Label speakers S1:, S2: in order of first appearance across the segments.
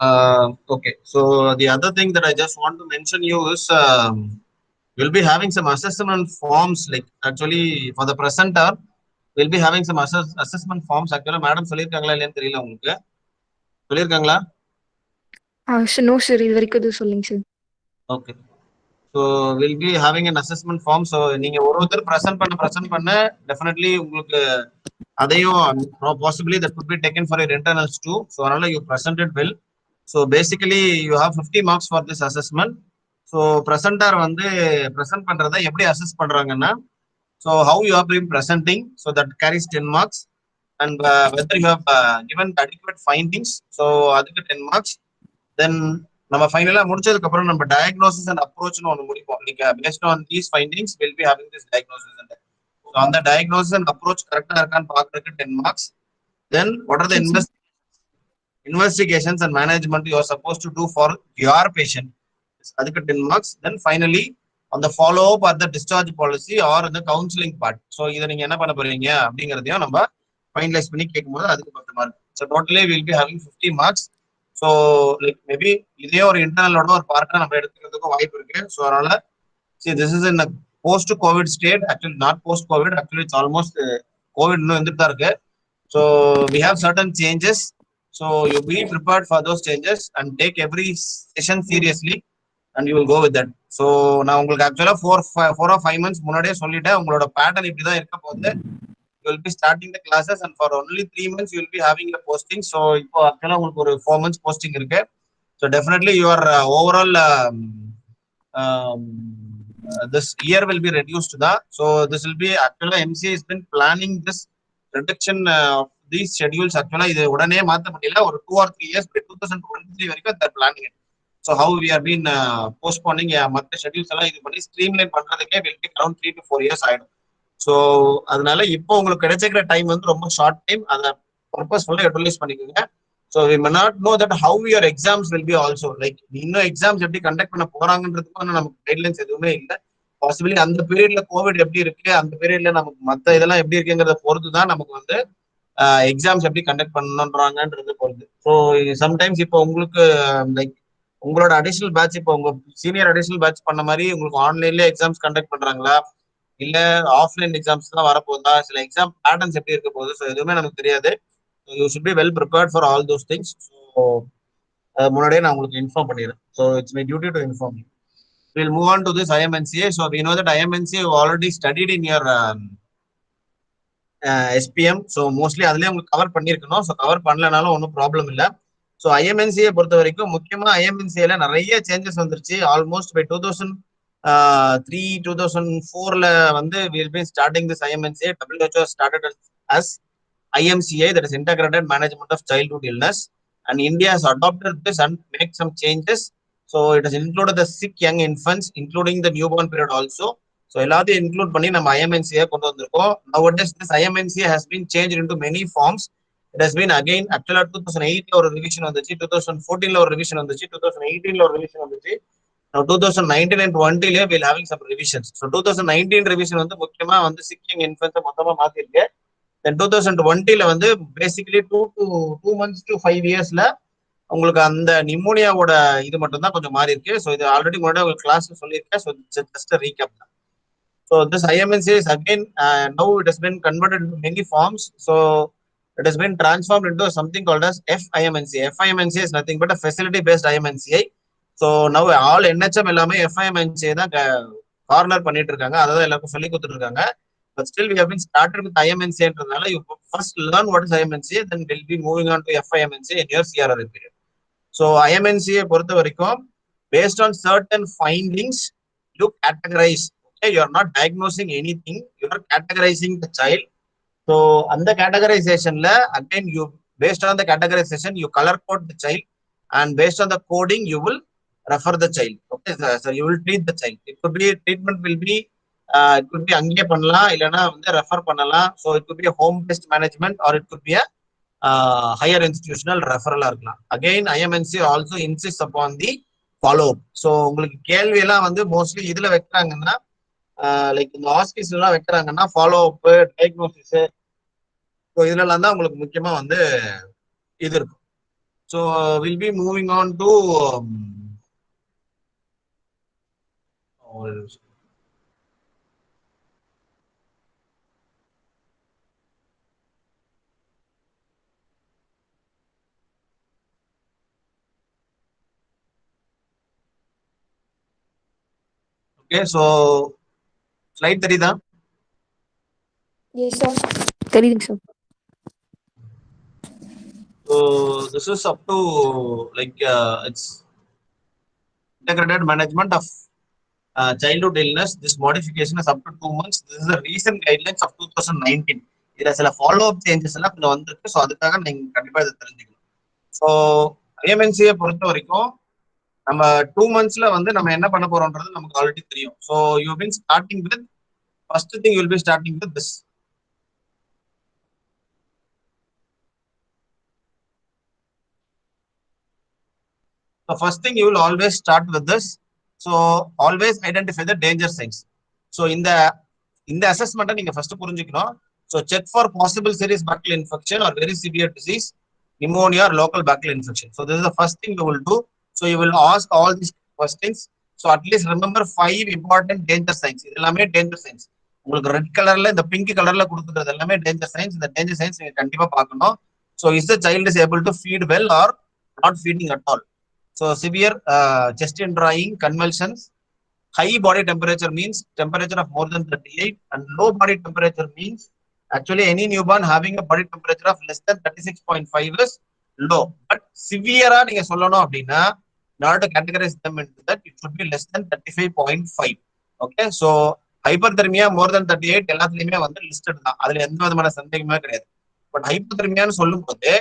S1: Okay. So the other thing that I just want to mention you is we'll be having some assessment forms. Like actually for the presenter, we'll be having some assessment forms. Actually, madam சொல்லிருக்காங்களா இல்லையான்னு தெரியல உங்களுக்கு. சொல்லிருக்காங்களா?
S2: No sir, இது வரைக்கும் எதுவும் சொல்லுங்க sir.
S1: Okay. So we'll be having an assessment form. So நீங்க ஒருத்தர் present பண்ண definitely உங்களுக்கு அதையும் possibly that could be taken for your internals too. So அதனால you presented well. So basically you have 50 marks for this assessment. So presenter வந்து present பண்றதை எப்படி assess பண்றாங்கன்னா, so how you have been presenting, so that carries 10 marks, and whether you have given adequate findings, so அதுக்கு 10 marks. Then நம்ம ஃபைனலா முடிச்சதுக்கு அப்புறம் நம்ம டயக்னோசிஸ் அண்ட் அப்ரோச்னு ஒன்று முடிப்போம். நீங்க based on these findings will be having this diagnosis and அந்த டயக்னோசிஸ் அண்ட் அப்ரோச் கரெக்டா இருக்கான்னு பாக்குறதுக்கு 10 marks. Then what are the
S2: okay sir.
S1: investigations and management you are supposed to do for your patient, அதுக்கு 10 marks. Then finally on the follow up or the discharge policy or the counseling part, so இதை நீங்க என்ன பண்ண போறீங்க அப்படிங்கறதையும் நம்ம finalise பண்ணி கேட்கும்போது அதுக்கு 10 mark. So totally we'll be having 50 marks. So like maybe இதே ஒரு இன்டர்னலோட ஒரு பார்ட்டா நம்ம எடுத்துக்கிறதுக்கு வாய்ப்பு இருக்கு. ஸோ அதனால see this is in a post covid state, actually not post covid, actually it's almost covid இன்னும் வந்துட்டு தான் இருக்கு. So we have certain changes. So you be prepared for those changes and take every session seriously and you will go with that. So நான் உங்களுக்கு ஆக்சுவலா 4 or 5 months முன்னாடியே சொல்லிட்டேன் உங்களோட பேட்டர்ன் இப்படிதான் இருக்க போகுது. You will be starting the classes and for only 3 months you will be having a posting. So இப்போ ஆக்சுவலா உங்களுக்கு ஒரு 4 months posting இருக்கு. So definitely your overall this year will be reduced to that. So this will be actually MCA has been planning this reduction of these schedules. Actually இது உடனே மாத்த முடியல, ஒரு 2 or 3 years by 2023 வரைக்கும் they're planning it. So how we have been postponing மற்ற schedules எல்லாம் இது பண்ணி streamline பண்றதுக்கே will take around 3 to 4 years ஆயிடும். ஸோ அதனால இப்போ உங்களுக்கு கிடைச்சிக்கிற டைம் வந்து ரொம்ப ஷார்ட் டைம், அதை பர்பஸ்ஃபுல்லாக யூட்டிலைஸ் பண்ணிக்கோங்க. So we may not know that how your exams will be also, like இன்னும் எக்ஸாம்ஸ் எப்படி கண்டக்ட் பண்ண போறாங்கன்றதுக்கு நமக்கு கைட்லைன்ஸ் எதுவுமே இல்லை. பாசிபிளி அந்த பீரியட்ல கோவிட் எப்படி இருக்கு, அந்த பீரியட்ல நமக்கு மற்ற இதெல்லாம் எப்படி இருக்குங்கிறத பொறுத்து தான் நமக்கு வந்து எக்ஸாம்ஸ் எப்படி கண்டக்ட் பண்ணணுன்றாங்கன்றது பொறுத்து. ஸோ சம்டைம்ஸ் இப்போ உங்களுக்கு லைக் உங்களோட அடிஷனல் பேட்ச், இப்போ உங்க சீனியர் அடிஷனல் பேட்ச் பண்ண மாதிரி உங்களுக்கு ஆன்லைன்ல எக்ஸாம்ஸ் கண்டக்ட் பண்றாங்களா இல்ல ஆஃப்லைன் எக்ஸாம்ஸ் தான் வரப்போதா, சில எக்ஸாம் பேட்டர்ன்ஸ் எப்படி இருக்க போகுது, ஸோ எதுவுமே நமக்கு தெரியாது. You should be well prepared for all those things. So முன்னாடியே நான் உங்களுக்கு இன்ஃபார்ம் பண்ணிடுறேன். So it's my duty to inform you. We'll move on to this IMNCA. So we know that IMNCA you already studied in your SPM. So mostly அதுலேயே உங்களுக்கு cover பண்ணியிருக்கணும். So cover பண்ணலனாலும் ஒன்றும் problem இல்லை. So ஐஎம்என்சியை பொறுத்த வரைக்கும் முக்கியமாக ஐஎம்என்சியில் நிறைய changes வந்துருச்சு. ஆல்மோஸ்ட் பை 2003 2004 வந்து we'll be starting this IMNCA. WHO started as IMCA, that is Integrated Management of Childhood Illness, and India has adopted this and make some changes. So it has included the sick young infants, including the newborn period also. So எல்லாத்தையும் include பண்ணி நம்ம IMNCA கொண்டு வந்திருக்கோம். Nowadays this IMNCA has been changed into many forms. It has been again actually 2008 ஒரு revision வந்துச்சு, 2014 ஒரு revision வந்துச்சு, 2018 ஒரு ரிவிஷன் வந்துச்சு. Now 2019 and 20 we'll having some revisions. So 2019 revision வந்து முக்கியமா வந்து sick young infants மொத்தமா மாத்திருக்கு. Then 2020 வந்து பேசிக்கலி 2 months to 5 yearsல உங்களுக்கு அந்த நிமோனியாவோட இது மட்டும் தான் கொஞ்சம் மாறி இருக்கு. ஸோ இது ஆல்ரெடி முன்னாடி ஒரு கிளாஸ் சொல்லியிருக்கேன். ஸோ ஜஸ்ட் ரீகேப் தான். So this IMNCA is again now it has been converted into many forms. So it has been transformed into something called as FIMNCA. FIMNCA is nothing but a facility based IMNCA. So now all NHM எல்லாமே FIMNCA தான் corner பண்ணிட்டு இருக்காங்க, அதாவது எல்லாருக்கும் சொல்லி கொடுத்துட்டு இருக்காங்க. But still we have been started with IMNCA. You first learn what is IMNCA, then we'll be moving on to FIMNCA in your CRR period. So IMNCA பொறுத்த வரைக்கும் based on certain findings you categorize. Okay, you are not diagnosing anything, you are categorizing the child. So அந்த categorizationல again you based on the categorization you color code the child, and based on the coding you will refer the child. Okay, so you will treat the child. It could be treatment will be it could be அங்கேயே பண்ணலாம், இல்லைன்னா வந்து refer பண்ணலாம். So it could be home based management or it could be higher institutional ரெஃபரலா இருக்கலாம். Again IMNC also insist upon the follow up. So உங்களுக்கு கேள்வி எல்லாம் வந்து மோஸ்ட்லி இதுல வைக்கிறாங்கன்னா லைக் இந்த ஹாஸ்பிட்டல் எல்லாம் வைக்கிறாங்கன்னா ஃபாலோ அப், டயக்னோசிஸ், ஸோ இதுல எல்லாம் தான் உங்களுக்கு முக்கியமா வந்து இது இருக்கும். So we'll be moving on to okay. So slide 3 தான்.
S2: எஸ் சார் தெரியுதுங்க sir.
S1: So this is up to like it's integrated management of childhood illness. This modification is up to 2 months. This is the recent guidelines of 2019. இதுல சில follow up changes எல்லாம் கொஞ்சம் வந்திருக்கு. So அதுக்காக நீங்க கண்டிப்பா இதை தெரிஞ்சுக்கணும். ஸோ ஐஎம்என்சியை பொறுத்த வரைக்கும் நம்ம 2 monthsல வந்து நம்ம என்ன பண்ண போறோம்ன்றது நமக்கு ஆல்ரெடி தெரியும். So you been starting with first thing you will be starting with this. The first thing you will always start with this. So always identify the danger signs. So இந்த assessment நீங்க first புரிஞ்சுக்கணும். So check for possible serious bacterial infection or very severe disease, pneumonia or local bacterial infection. So this is the first thing you will do. So you will ask all these questions. So at least remember 5 important danger signs. இது எல்லாமே danger signs. உங்களுக்கு red கலர்ல இந்த pink கலர்ல கொடுத்துக்கிறது எல்லாமே danger signs. இந்த danger signs நீங்க கண்டிப்பா பார்க்கணும். So is the child is able to feed well or not feeding at all? So severe chest indrawing, convulsions, high body temperature means temperature of more than 38, and low body temperature means actually any newborn having a body temperature of less than 36.5 is low. But severe நீங்க சொல்லணும் அப்படின்னா in order to categorize them into that, it should be less than 35.5. Okay, so hyperthermia more than 38 எல்லாத்துலயுமே வந்து listed தான், அதுல எந்த விதமான சந்தேகமே கிடையாது. பட் ஹைப்போதெர்மியான்னு சொல்லும் போது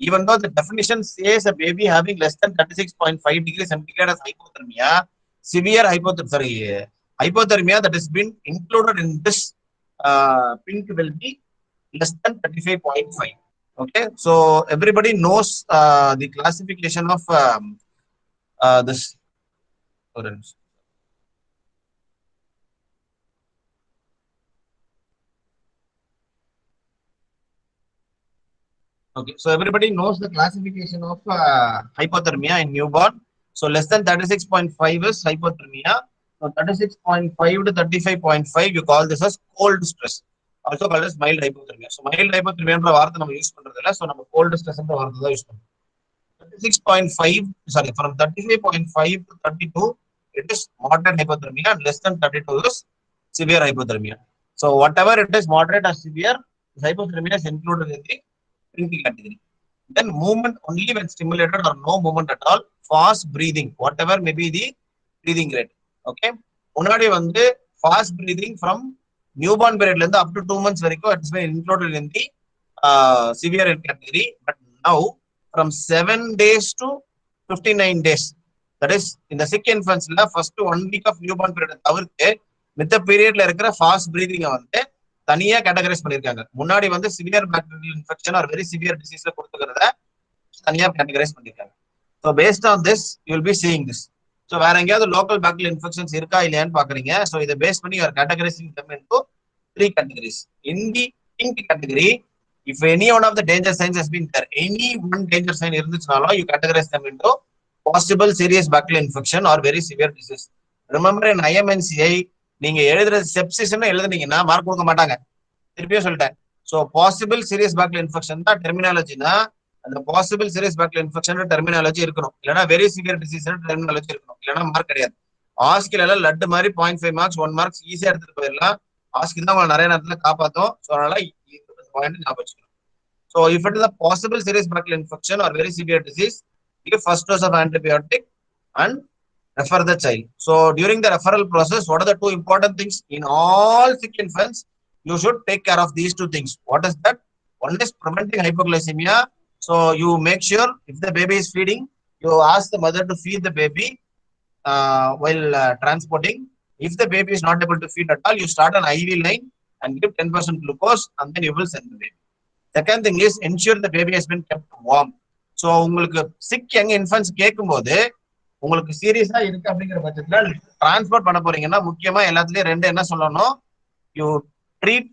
S1: even though the definition says a baby having less than 36.5 degrees centigrade as hypothermia, severe hypothermia that has been included in this pink will be less than 35.5. Okay, so everybody knows the classification of this. Okay, so everybody knows the classification of hypothermia in newborn. So less than 36.5 is hypothermia. So 36.5 to 35.5, you call this as cold stress, also called as mild hypothermia. So mild hypothermia என்ற வார்த்தை நம்ம use பண்றது இல்ல. So நம்ம cold stress என்ற வார்த்தை தான் use பண்றோம். 36.5, sorry, from 35.5 to 32, it is moderate hypothermia, and less than 32 is severe hypothermia. So whatever it is moderate or severe, hypothermia is included in the pink category. Then movement only when stimulated or no movement at all. Fast breathing, whatever may be the breathing rate. Okay, முன்னாடி வந்து fast breathing from newborn periodல இருந்து up to 2 months வரைக்கும் it's been included in the severe category. But now from 7 days to 59 days, that is in the sick infants la first 1 week of newborn period தவிர்த்து மித்த பீரியட்ல இருக்கிற fast breathing வந்து தனியா categorise பண்ணிருக்காங்க. முன்னாடி வந்து severe bacterial infection or very severe டிசீஸ்ல கொடுத்துக்கிறத தனியா கேட்டகரைஸ் பண்ணிருக்காங்க. So based on this you will be seeing this. So வேற எங்கேயாவது லோக்கல் பாக்டீரியல் இன்ஃபெக்ஷன்ஸ் இருக்கா இல்லையான்னு பாக்குறீங்க. ஸோ இதை பேஸ் பண்ணி you are categorising them into 3 categories. In the pink category, if any one of the danger signs has been there, any one danger sign இருந்துச்சுனாலும் you categorize them into possible serious bacterial infection or very severe disease. Remember in IMNCI நீங்க எழுதுற செப்சிஸ்ன்னு எழுதுனீங்கன்னா mark கொடுக்க மாட்டாங்க. திருப்பியும் சொல்லிட்டேன். So possible serious bacterial infection தான் டெர்மினாலஜினா அந்த possible serious bacterial infection terminology இருக்கணும். இல்லைன்னா வெரி சிவியர் டிசீஸ் டெர்மினாலஜி இருக்கணும். இல்லைன்னா மார்க் கிடையாது. ஆஸ்கில் எல்லாம் லட்டு மாதிரி 0.5 மார்க்ஸ் 1 மார்க்ஸ் ஈஸியா எடுத்துட்டு போயிடலாம். ஆஸ்கில் தான் உங்களை நிறைய நேரத்துல காப்பாற்றும். ஸோ அதனால பாயிண்ட் ஞாபகம் வச்சுக்கணும். So if it is a possible serious bacterial infection or very severe disease, give first dose of antibiotic and refer the child. So during the referral process, what are the 2 important things in all sick infants? You should take care of these 2 things. What is that? One is preventing hypoglycemia. So you make sure if the baby is feeding, you ask the mother to feed the baby while transporting. If the baby is not able to feed at all, you start an IV line and give 10% glucose and then you will send the baby. Second thing is ensure the baby has been kept warm. So உங்களுக்கு sick young infants கேட்கும்போது உங்களுக்கு சீரியஸா இருக்கு அப்படிங்கிற பட்சத்துல transport பண்ண போறீங்கன்னா முக்கியமா எல்லாத்துலயும் 2 என்ன சொல்லணும். You treat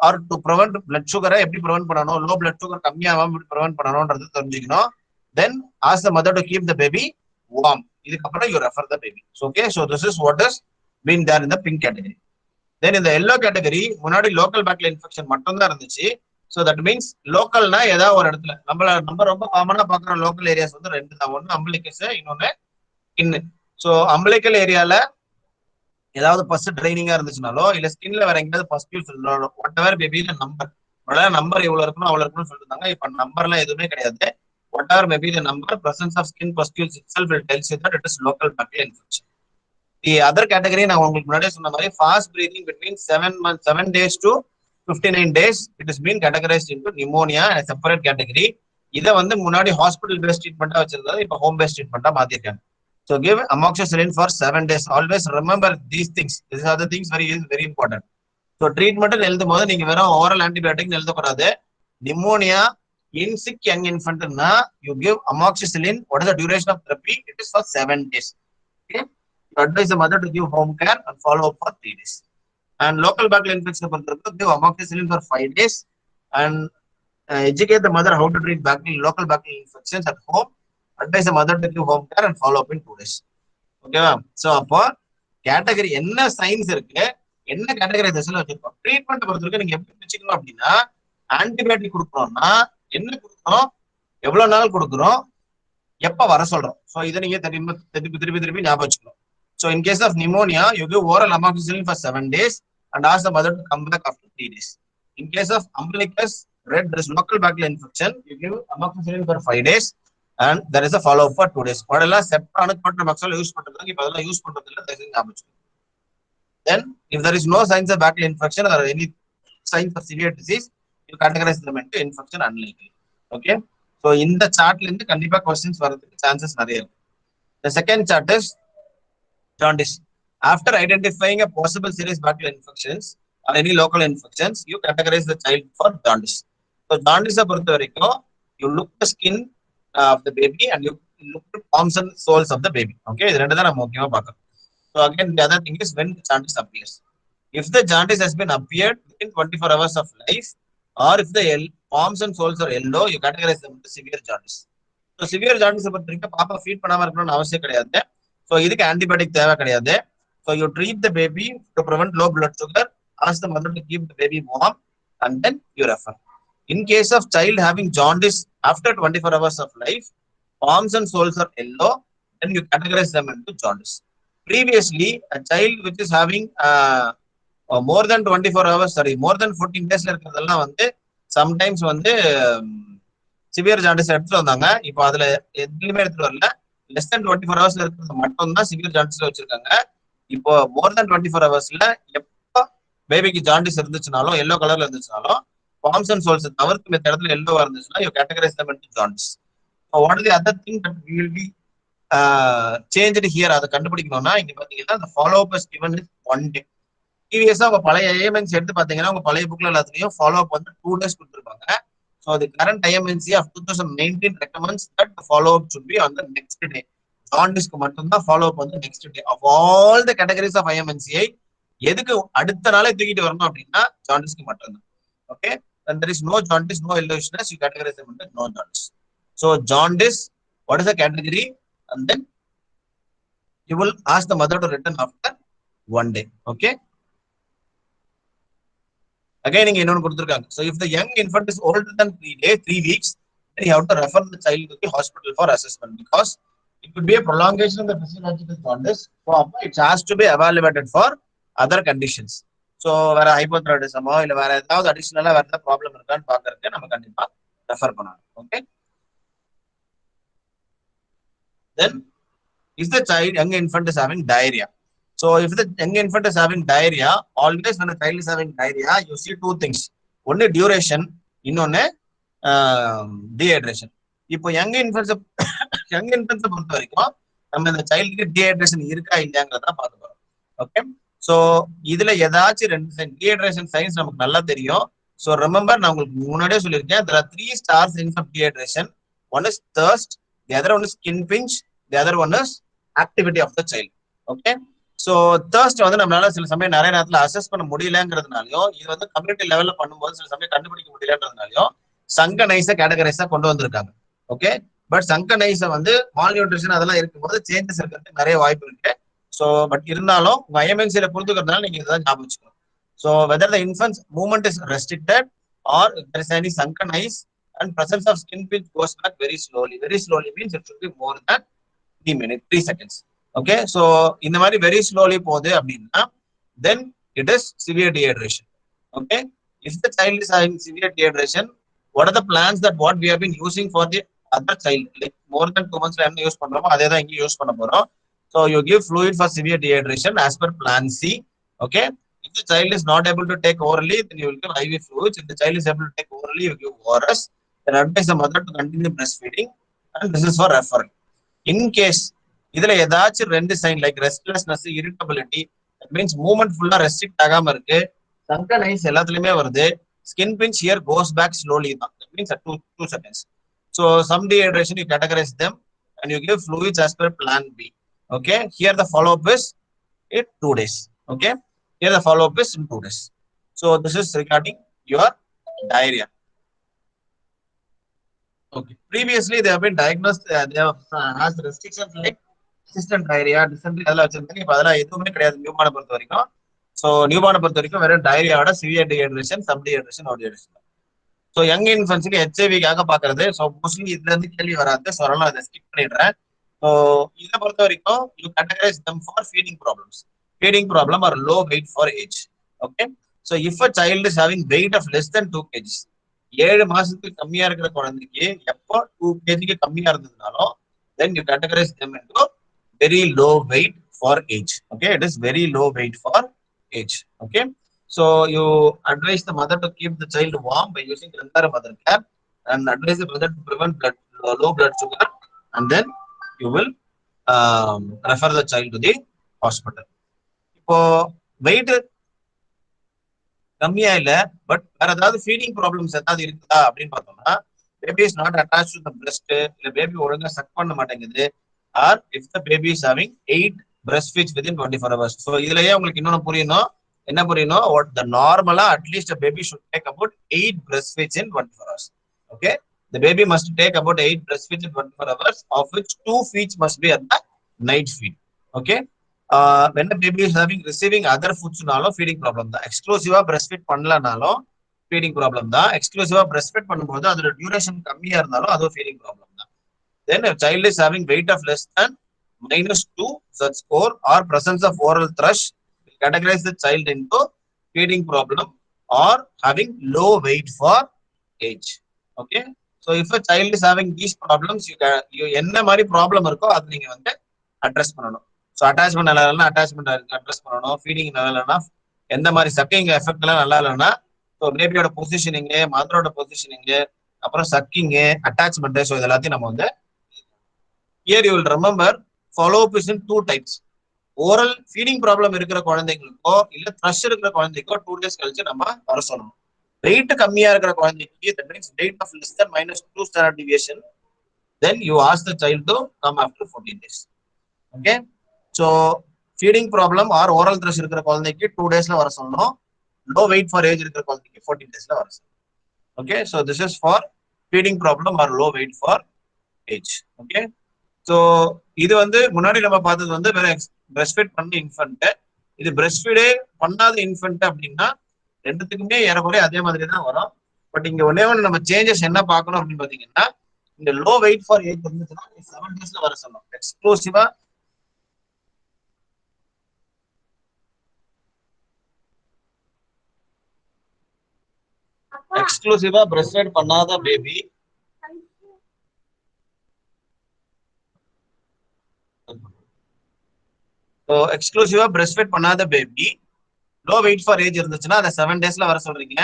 S1: or to prevent blood சுகரை எப்படி ப்ரிவென்ட் பண்ணணும், லோ பிளட் சுகர் கம்மியாகாம எப்படி ப்ரிவென்ட் பண்ணணும்ன்றது தெரிஞ்சுக்கணும். Then ask the mother to keep the baby warm. இதுக்கப்புறம் you refer the baby. So, okay, so this is what is been there in the pink category. Then in the yellow category, முன்னாடி local bacterial infection மட்டும் தான் இருந்துச்சு. So that means localனா ஏதாவது ஒரு இடத்துல நம்ம ரொம்ப காமனா பாக்குற லோக்கல் ஏரியாஸ் வந்து ரெண்டு தான். ஒன்னு அம்பிளிக்கஸ், இன்னொன்னு ஸ்கின். ஸோ அம்பிளிக்கல் ஏரியால ஏதாவது பஸ் ட்ரைனிங்கா இருந்துச்சுனாலோ இல்ல ஸ்கின்ல வேற எங்கேயாவது பஸ்டியூல்ஸ் இருந்தாலும் whatever maybe the number, number இவ்வளவு இருக்கணும் அவ்வளவு இருக்கணும்னு சொல்லிருந்தாங்க. இப்ப நம்பர்லாம் எதுவுமே கிடையாது. Whatever maybe the number, presence of skin pustules itself will tells you that it is local bacterial infection. The other category நான் உங்களுக்கு முன்னாடியே சொன்ன மாதிரி fast breathing between 7 days to 59 days it is been categorized into pneumonia as a separate category. இதை வந்து முன்னாடி hospital paste ட்ரீட்மெண்டா வச்சிருந்தது, இப்போ ஹோம் பேஸ்ட் ட்ரீட்மெண்டா மாத்திருக்காங்க. So give amoxicillin for 7 days. Always remember these things. These are the things very important. So treatment எழுதும் போது நீங்க வெறும் oral antibiotic எழுதக்கூடாது. Pneumonia in sick young infant na you give amoxicillin. What is the duration of therapy? It is for 7 days. Okay. You advise the mother to give home care and follow up for 3 days. And local bacterial infection give amoxicillin for 5 days and educate the mother how to treat local bacterial infections at home. Advise the mother to give home care and follow up in 2 days. Okay, so அப்போ category என்ன science இருக்கு, என்ன கேட்டகரைசேஷன்ல வச்சிருக்கோம். Treatment பொறுத்தவரைக்கும் நீங்க எப்படி வச்சுக்கணும் அப்படின்னா, ஆன்டிபயோட்டிக் கொடுக்குறோம்னா என்ன கொடுக்குறோம், எவ்வளவு நாள் கொடுக்குறோம், எப்ப வர சொல்றோம். ஸோ இதை நீங்க திருப்பி ஞாபகம் வச்சுக்கணும். So in case of pneumonia you give oral amoxicillin for 7 days and ask the mother to come back after 3 days. In case of umbilicus red, there is local bacterial infection, you give amoxicillin for 5 days and there is a follow up for 2 days. Modella septonic protomoxol use பண்றதுக்கு இப்ப அதெல்லாம் use பண்றது இல்ல, தயவு செஞ்சு ஞாபகம் வச்சுக்கோங்க. Then if there is no signs of bacterial infection or any signs of severe disease, you categorize them into infection unlikely. Okay, so இந்த சார்ட்ல இருந்து கண்டிப்பா क्वेश्चंस வரதுக்கு சான்சஸ் நிறைய இருக்கு. The second chart is jaundice. After identifying a possible serious bacterial infections or any local infections, you categorize the child for jaundice. So jaundice பொறுத்த வரைக்கும் you look the skin of the baby and you look the palms and soles of the baby. Okay, இது ரெண்டு தான் நம்ம முக்கியமா பார்க்கணும். So again the other thing is when the jaundice appears. If the jaundice has been appeared within 24 hours of life or if the palms and soles are yellow, you categorize them into severe jaundice. So severe jaundice பொறுத்த வரைக்கும் பாப்பா feet பண்ணாம இருக்கணும்னு அவசியம் கிடையாது. So இதுக்கு antibiotic தேவை கிடையாது. So you treat the baby to prevent low blood sugar, ask the mother to keep the baby warm and then you refer. In case of child having jaundice after 24 hours of life, palms and soles are yellow, then you categorize them into jaundice. Previously, a child which is having more than 24 hours, more than 14 days இருக்கிறதெல்லாம் வந்து sometimes வந்து severe jaundice எடுத்துட்டு வந்தாங்க. இப்போ அதுல எதுலையுமே எடுத்துட்டு வரல. லெஸ் தென் 24 ஹவர்ஸ்ல இருக்கிறது மட்டும் தான் சிவியர் ஜாண்டிஸ்ல வச்சிருக்காங்க. இப்போ மோர் தென் 24 ஹவர்ஸ்ல எப்போ பேபிக்கு ஜாண்டிஸ் இருந்துச்சுனாலும் எல்லோ கலர்ல இருந்துச்சுனாலும் palms and soles தவிர்த்து மற்ற இடத்துல எல்லோவா இருந்துச்சுன்னா you categorize them into jaundice. So what is the other thing that will be changed here? அதை கண்டுபிடிக்கணும்னா இங்க பாத்தீங்கன்னா the follow up is given is 1 day. ப்ரீவியஸா உங்க பழைய ஐஎம்என்சி எடுத்து பாத்தீங்கன்னா உங்க பழைய புக்ல எல்லாத்துலயும் ஃபாலோ அப் வந்து 2 days கொடுத்துருப்பாங்க. So the current IMNC of 2019 recommends that the follow up should be on the next day. Jaundice க்கு மட்டும் தான் follow up on the next day. Of all the categories of IMNCI, எதுக்கு அடுத்த நாளே தூக்கிட்டு வரணும் அப்படின்னா ஜாண்டிஸ்க்கு மட்டும் தான். Okay, and there is no jaundice, no yellowishness, you categorize them into no jaundice. So jaundice, what is the category? And then you will ask the mother to return after 1 day. Okay. Again, நீங்க இன்னொன்னு கொடுத்திருக்காங்க. So if the young infant is older than 3 weeks, then you have to refer the child to the hospital for assessment because it could be a prolongation of the physiological jaundice. So it has to be evaluated for other conditions. So வேற ஹைப்போதைராய்டிசமோ இல்ல வேற ஏதாவது அடிஷனலா வேற ஏதாவது problem இருக்கான்னு பாக்குறதுக்கு நம்ம கண்டிப்பா ரெஃபர் பண்ணணும். Okay. Then is the child young infant is having diarrhea. So if the young infant is having diarrhea, always when a child is having diarrhea, you see 2 things. One duration, இன்னொன்னு dehydration. இப்போ young infants பொறுத்த வரைக்கும் நம்ம இந்த சைல்டுக்கு dehydration இருக்கா இல்லையாங்கிறத பார்க்க போறோம். ஓகே, ஸோ இதுல ஏதாச்சும் 2 சைன் dehydration சைன்ஸ் நமக்கு நல்லா தெரியும். ஸோ ரிமெம்பர் நான் உங்களுக்கு முன்னாடியே சொல்லியிருக்கேன், there are 3 star signs of dehydration. One is thirst, the other one is skin pinch, the other one is activity of the child. Okay. So thirst வந்து நம்மளால சில சமயம் நிறைய நேரத்தில் அசஸ் பண்ண முடியலங்கிறதுனாலையும் இது வந்து கம்யூனிட்டி லெவலில் பண்ணும்போது சில சமயம் கண்டுபிடிக்க முடியலன்றதுனாலையும் சங்கனைஸா கேட்டகரைஸா கொண்டு வந்திருக்காங்க. ஓகே, பட் சங்கன் ஐஸ் வந்து மால் நியூட்ரிஷன் அதெல்லாம் இருக்கும்போது சேஞ்சஸ் இருக்கிறதுக்கு நிறைய வாய்ப்பு இருக்கு. ஸோ பட் இருந்தாலும் உங்க ஐஎம்என்சியில புரிஞ்சுக்கிறதுனால நீங்க இதான் ஞாபகம் வச்சுக்கணும். So whether the infants movement is restricted or there is any sunken eyes and presence of skin pinch goes back very slowly. Very slowly means it should be more than 3 minutes, 3 seconds. Okay, so இந்த மாதிரி very slowly போகுது அப்படின்னா then it is severe dehydration. Okay, if the child is having severe dehydration, what are the plans that what we have been using for the other child, like more than 2 months என்ன use பண்றோமோ அதே தான் இங்க use பண்ண போறோம். So you give fluid for severe dehydration as per plan C. Okay, if the child is not able to take orally, then you will give IV fluids. If the child is able to take orally, you give ORS. Then advise the mother to continue breastfeeding, and this is for referral. In case இதுல ஏதாச்சும் ரெண்டு sign like restlessness, irritability, that means movement ஃபுல்லா restrict ஆகாம இருக்கு, sunken eyes எல்லாத்துலயுமே வருது, skin pinch here goes back slowly தான், that means 2 seconds. So some dehydration you categorize them and you give fluids as per plan B. Okay, here the follow-up is in 2 days. Okay, here the follow-up is in 2 days. So this is regarding your diarrhea. Okay, previously they have been diagnosed, they have has restrictions like persistent diarrhea, dysentery அதெல்லாம் வச்சிருந்தாங்க. இப்போ அதெல்லாம் எதுவுமே கிடையாது நியூபார்னை பொறுத்த வரைக்கும். So நியூபார்னை பொறுத்த வரைக்கும் வெறும் டயரியாவோட சிவியர் டீஹைட்ரேஷன், சப் டீஹைட்ரேஷன், ஓடிஹைட்ரேஷன். ஸோ யங் இன்ஃபன்ஸுக்கு ஹெச்ஐவிக்காக பாக்குறது. ஸோ மோஸ்ட்லி இதுல இருந்து கேள்வி வராது. ஸோ அதனால அதை ஸ்கிப் பண்ணிடுறேன். ஸோ இதை பொறுத்த வரைக்கும் you categorise them for feeding problems. Feeding problem or low weight for age. Okay, so if a child is having weight of less then 2 kgs, 7 மாசத்துக்கு கம்மியா இருக்கிற குழந்தைக்கு எப்போ 2 kg கம்மியா இருந்ததுனாலும் then you categorize them into very low weight for age. Okay, it is very low weight for age. Okay, so you advise the mother to keep the child warm by using Gandhara mother care, and advise the mother to prevent low blood sugar, and then you will refer the child to the hospital. இப்போ weight கம்மியா இல்ல, but வேற ஏதாவது feeding problems ஏதாவது இருக்குதா அப்படின்னு பார்த்தோம்னா, baby is not attach to the breast, இல்ல பேபி ஒழுங்கா சக் பண்ண மாட்டேங்குது, or if the baby is having 8 breast feeds within 24 hours. So இதுலயே உங்களுக்கு இன்னொன்னு புரியணும். என்ன புரியணும்? வாட் த நார்மலா at least a baby should take about 8 breast feeds in 24 hours. Okay, the baby must take about 8 breast feeds in 24 hours, of which 2 feeds must be at the night feed. Okay, when the baby is having receiving other foods நாலும் feeding problem தான். எக்ஸ்க்ளூசிவா breast feet பண்ணலனாலும் feeding problem தான். எக்ஸ்க்ளூசிவா breast feet பண்ணும்போது அதோட duration கம்மியா இருந்தாலும் அதுவும் feeding problem தான். Then a child is having weight of less than -2 such score or presence of oral thrush, we categorize the child into feeding problem or having low weight for age. Okay, so if a child is having these problems, you என்ன மாதிரி problem இருக்கோ அது நீங்க வந்து address பண்ணணும். So attachment நல்லா இல்லைன்னா attachment address பண்ணணும். ஃபீடிங் நல்லா இல்லைன்னா, எந்த மாதிரி சக்கிங் எஃபெக்ட் எல்லாம் நல்லா இல்லைன்னா, ஸோ பேபியோட பொசிஷனிங்கு, மதரோட பொசிஷனிங்கு, அப்புறம் சக்கிங்கு, அட்டாச்மெண்ட், ஸோ இது எல்லாத்தையும் நம்ம வந்து here you will remember follow up is in 2 types. Oral feeding problem இருக்கிற குழந்தைங்களுக்கோ இல்ல த்ரஷ் இருக்கிற குழந்தைக்கோ 2 days கழிச்சு நம்ம வர சொல்லணும். வெயிட் கம்மியா இருக்கிற குழந்தைக்கு, that means weight of less than -2 standard deviation, then you ask the child to come after 14 days. Okay, so feeding problem R oral த்ரஷ் இருக்கிற குழந்தைக்கு 2 daysல வர சொல்லணும். லோ வெயிட் ஃபார் ஏஜ் இருக்கிற குழந்தைக்கு 14 daysல வர சொல்லணும். Okay, so this is for feeding problem or low weight for age. Okay, so இது வந்து முன்னாடி நம்ம பார்த்தது வந்து வேற பிரஸ்ட் ஃபீட் பண்ண இன்ஃபென்ட். இது பிரஸ்ட் ஃபீடே பண்ணாத இன்ஃபென்ட் அப்படின்னா ரெண்டுத்துக்குமே ஏறக்குறைய அதே மாதிரி தான் வரும். பட் இங்க ஒன்னே ஒன்று நம்ம சேஞ்சஸ் என்ன பார்க்கணும் அப்படின்னு பாத்தீங்கன்னா, இந்த லோ வெயிட் ஃபார் ஏஜ் இருந்துச்சுன்னா 7 daysல வர சொல்லணும். எக்ஸ்க்ளூசிவா பிரஸ்ட் ஃபீட் பண்ணாத பேபி எக்ஸ்க்ளூசிவா பிரஸ்ட் ஃபீட் பண்ணாத baby low weight for age இருந்துச்சுன்னா அதை 7 daysல வர சொல்றீங்க.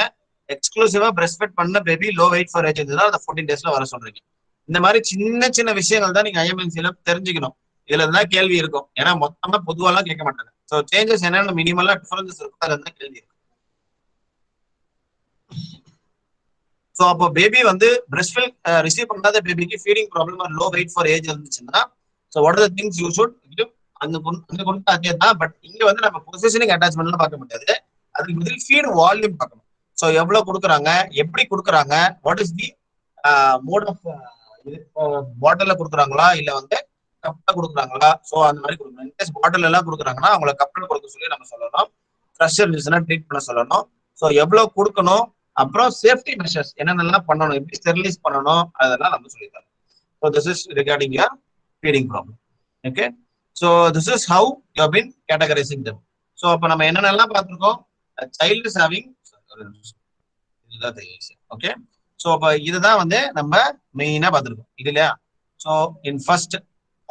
S1: எக்ஸ்க்ளூசிவா பிரஸ்ட் ஃபீட் பண்ண baby low weight for age இருந்துச்சுன்னா அதை 14 daysல வர சொல்றீங்க. இந்த மாதிரி சின்ன சின்ன விஷயங்கள் தான் நீங்க ஐஎம்என்சில தெரிஞ்சுக்கணும். இதுல இருந்தா கேள்வி இருக்கும், ஏன்னா மொத்தமா பொதுவாலாம் கேட்க மாட்டாங்க. ஸோ சேஞ்சஸ் என்னென்ன மினிமலா டிஃபரன்சஸ் இருக்கும், அதுல இருந்தா கேள்வி இருக்கும். ஸோ அப்போ பேபி வந்து பிரஸ்ட் ஃபீட் ரிசீவ் பண்ணாத பேபிக்கு feeding problem or low weight for age இருந்துச்சுன்னா, so what are the things you should give, அந்த கொண்டு அதே தான். பட் இங்க வந்து நம்ம பொசிஷனிங் அட்டாச்மெண்ட்லாம் பார்க்க முடியாது. அதுக்கு முதல் ஃபீட் வால்யூம் பார்க்கணும். ஸோ எவ்வளவு கொடுக்குறாங்க, எப்படி கொடுக்குறாங்க, what is the mode of இது பாட்டில்ல கொடுக்குறாங்களா இல்ல வந்து கப்ல கொடுக்குறாங்களா? ஸோ அந்த மாதிரி கொடுக்கணும். இன்கேஸ் பாட்டில் எல்லாம் கொடுக்குறாங்கன்னா அவங்கள கப்ல கொடுக்க சொல்லி நம்ம சொல்லணும். ப்ரெஷர் இருந்துச்சுன்னா ட்ரீட் பண்ண சொல்லணும். ஸோ எவ்வளவு கொடுக்கணும், அப்புறம் சேஃப்டி மெஷர்ஸ் என்னென்னலாம் பண்ணணும், எப்படி ஸ்டெரிலைஸ் பண்ணணும், அதெல்லாம் நம்ம சொல்லித்தரோம். So this is regarding your feeding problem. Okay, so this is how you have been categorising them. So அப்போ நம்ம என்னென்னலாம் பார்த்துருக்கோம்? Child is having, okay. So அப்போ இதுதான் வந்து நம்ம மெயினா பார்த்துருக்கோம் இது இல்லையா? So in first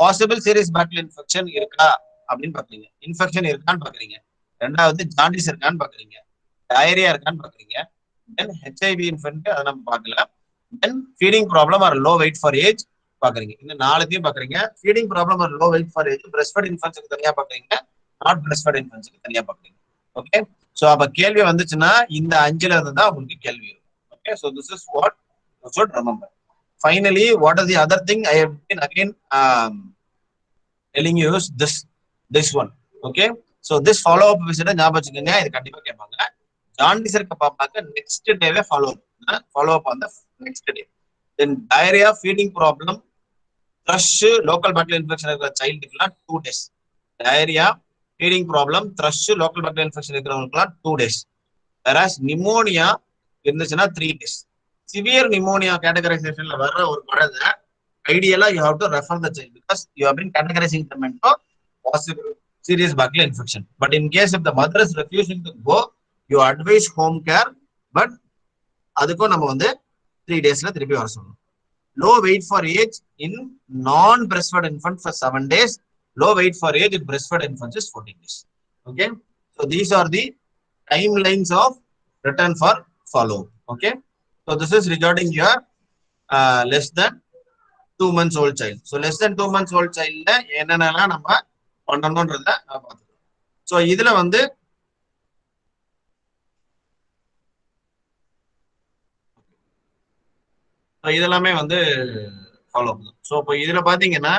S1: possible serious bacterial infection இருக்கா அப்படின்னு பாக்குறீங்க, இன்ஃபெக்ஷன் இருக்கான்னு பாக்குறீங்க. ரெண்டாவது ஜாண்டிஸ் இருக்கான்னு பாக்குறீங்க, டயரியா இருக்கான்னு பாக்குறீங்க. தென் ஹெச்ஐவி இன்ஃபெக்ட் அதை நம்ம பார்க்கல. Then feeding problem or low weight for age பாக்குறீங்க. இந்த நாலுத்தையும் பாக்குறீங்க. Feeding problem or low weight for age, breast fed இன்ஃபெக்ஷனுக்கு தனியா பாக்குறீங்க, நாட் பிரஸ்ட் ஃபெட் இன்ஃபெக்ஷனுக்கு தனியா பாக்குறீங்க. ஓகே, ஸோ அப்ப கேள்வி வந்துச்சுன்னா இந்த அஞ்சுல இருந்து தான் உங்களுக்கு கேள்வி இருக்கும். Okay, so this is what you should remember. Finally, what is the other thing I have been again telling you is this one. Okay, so this follow up visit ஞாபகம் வச்சுக்கோங்க, இது கண்டிப்பா கேட்பாங்க. ஜாண்டிஸ் இருக்க பாப்பாங்க நெக்ஸ்ட் டேவே follow up on the next day. Then diarrhoea, feeding problem, thrush, local bacterial infection இருக்கிற சைல்டுக்குலாம் 2 days. Diarrhoea, feeding problem, thrush, local bacterial infection இருக்கிறவங்களுக்குலாம் 2 days. whereas நிமோனியா இருந்துச்சுன்னா 3 days. சிவியர் நிமோனியா கேட்டகரைசேஷன்ல வர்ற ஒரு குழந்தை ஐடியலா you have to refer the child because you have been categorising them into possible serious bacterial infection. But in case if the mother is refusing to go, you advise home care, but அதுக்கும் நம்ம வந்து 3 daysல திருப்பி வர சொல்லணும். Low weight for age in non breastfed infant for 7 days. Low weight for age in breastfed infants is 14 days. Okay, so these are the timelines of return for follow. Okay, so this is regarding your less than 2 months old child. So less than 2 months old child என்னென்னலாம் நம்ம பண்ணணும்ன்றத பார்த்துக்கலாம். So இதுல வந்து இதெல்லாமே வந்து follow பண்ணும். So இப்போ இதுல பாத்தீங்கன்னா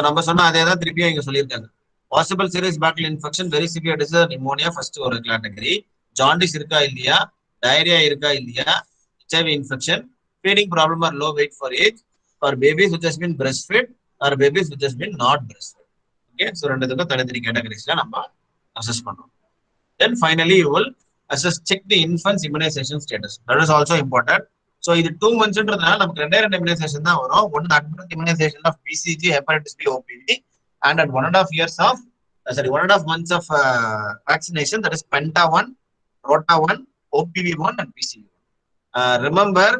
S1: நம்ம சொன்ன அதே தான் திருப்பியும் இங்க சொல்லியிருக்காங்க. Possible serious bacterial infection, very severe disease, pneumonia first ஒரு கேட்டகரி, ஜாண்டிஸ் இருக்கா இல்லையா, டயரியா இருக்கா இல்லையா, HIV infection, feeding problem or low weight for age, for babies which has been breastfed or babies which has been not breastfed. Okay, so ரெண்டுத்துக்கும் தனித்தனி கேட்டகரிஸ்ல நம்ம assess பண்றோம். Then finally you will assess, check the infant's immunization status. That is also important. So இது 2 monthsன்றதுனால நமக்கு ரெண்டு immunization தான் வரும். ஒன்னு adult immunization of BCG, hepatitis B, OPV, and at 1.5 years of 1.5 months of vaccination, that is Penta 1, Rota 1, OPV 1 and PCV 1. Remember,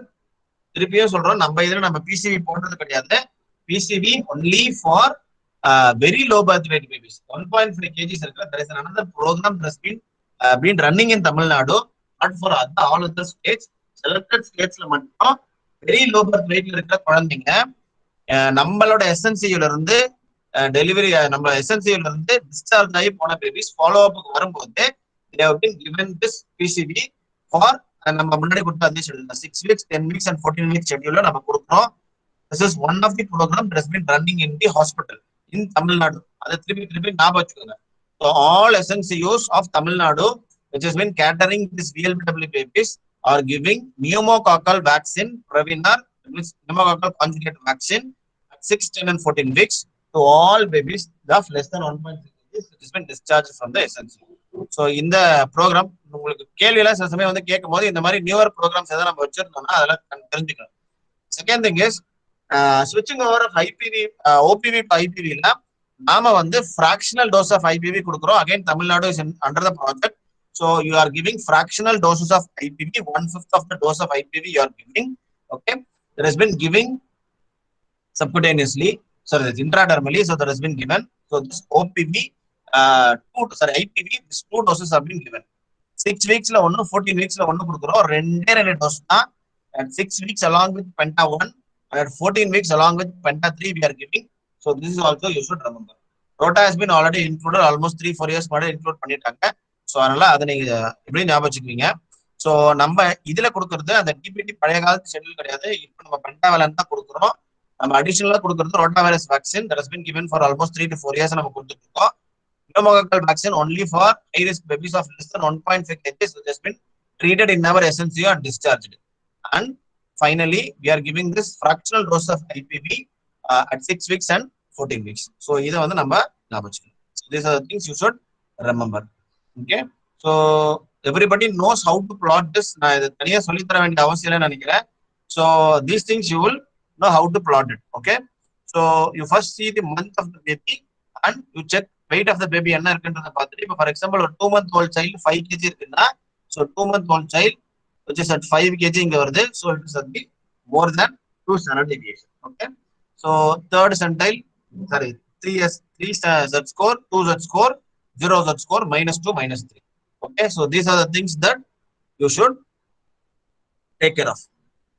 S1: திருப்பியும் சொல்றோம், நம்ம இதுல நம்ம PCV போடுறது கிடையாது. PCV only for very low birth weight babies, 1.5 kgs இருக்கிற. There is another program that has been running in Tamil Nadu, but for all other states, selected statesல மட்டும் very low birth weightல இருக்கிற குழந்தைங்க நம்மளோட SNCUல இருந்து டெலிவரி, நம்ம SNCUல இருந்து டிஸ்சார்ஜ் ஆகி போன பேபிஸ் ஃபாலோ அப்புக்கு வரும்போது they have been given this PCV for நம்ம முன்னாடி கொடுத்த அதே schedule 6 weeks, 10 weeks and 14 weeks ஷெட்யூல்ல நம்ம கொடுக்குறோம். This is one of the program that has been running in the hospital in Tamil Nadu. அதை திருப்பி ஞாபகம் வச்சுக்கோங்க. So all SNCUs of Tamil Nadu which has been catering this VLBW babies are giving pneumococcal vaccine, Prevnar, pneumococcal conjugate vaccine at 6, 10 and 14 weeks to all babies of less than 1.6 kg which has been discharged from the SNCU. So இந்த program உங்களுக்கு கேள்வியெல்லாம் சில சமயம் வந்து கேட்கும் போது இந்த மாதிரி நியூவர் ப்ரோக்ராம்ஸ் எதாவது நம்ம வச்சிருந்தோம்னா அதெல்லாம் தெரிஞ்சுக்கணும். செகண்ட் திங் இஸ் ஸ்விட்சிங் over of IPV OPV to ஐபிவில நாம வந்து ஃபிராக்ஷனல் டோஸ் ஆஃப் ஐபிவி கொடுக்குறோம். Again Tamil Nadu is under the project. So you are giving fractional doses of IPV, 1/5 of the dose of IPV you are giving. Okay, there has been giving subcutaneously, sorry, that's intradermally, so that has been given. So this OPV IPV, these 2 doses have been given. 6 weeks la onnu, 14 weeks la onnu kudukurom. ரெண்டு dose தான். At 6 weeks along with Penta 1 and at 14 weeks along with Penta 3 we are giving. So this is also you should remember. Rota has been already included, almost 3-4 years முன்னாடி include பண்ணிட்டாங்க. So அதனால அதை நீங்க எப்படி ஞாபகம் வச்சுக்குவீங்க. So நம்ம இதுல கொடுக்கறது அந்த டிபிடி பழைய காலத்து ஷெட்யூல் கிடையாது. இப்போ நம்ம பென்டா வேலன் தான் கொடுக்குறோம். நம்ம அடிஷனலா கொடுக்கறது rota virus vaccine, that has been given for almost 3 to 4 years நம்ம கொடுத்துட்டு இருக்கோம். pneumococcal vaccine only for high risk babies of less than 1.5 kg which has been treated in our SNCU and discharged. and finally we are giving this fractional dose of IPV at 6 weeks and 14 weeks. So இத வந்து நம்ம ஞாபகம் வச்சுக்கணும். So these are the things you should remember. Okay, so everybody knows how to plot this. நான் இத தனியா சொல்லி தர வேண்டிய அவசியம் இல்லைன்னு நினைக்கிறேன். So these things you will know how to plot it. Okay, so you first see the month of the baby and you check weight of the baby என்ன இருக்குன்றத பார்த்துட்டு, இப்போ ஃபார் எக்ஸாம்பிள் ஒரு 2 month old child 5 kg இருக்குன்னா, so 2 month old child which is at 5 kg இங்க வருது, so it is at the more than 2 standard deviation. Okay, so third centile, sorry, 3 Z score, 2 Z score, 0 Z score, -2, -3. Okay, so these are the things that you should take care of.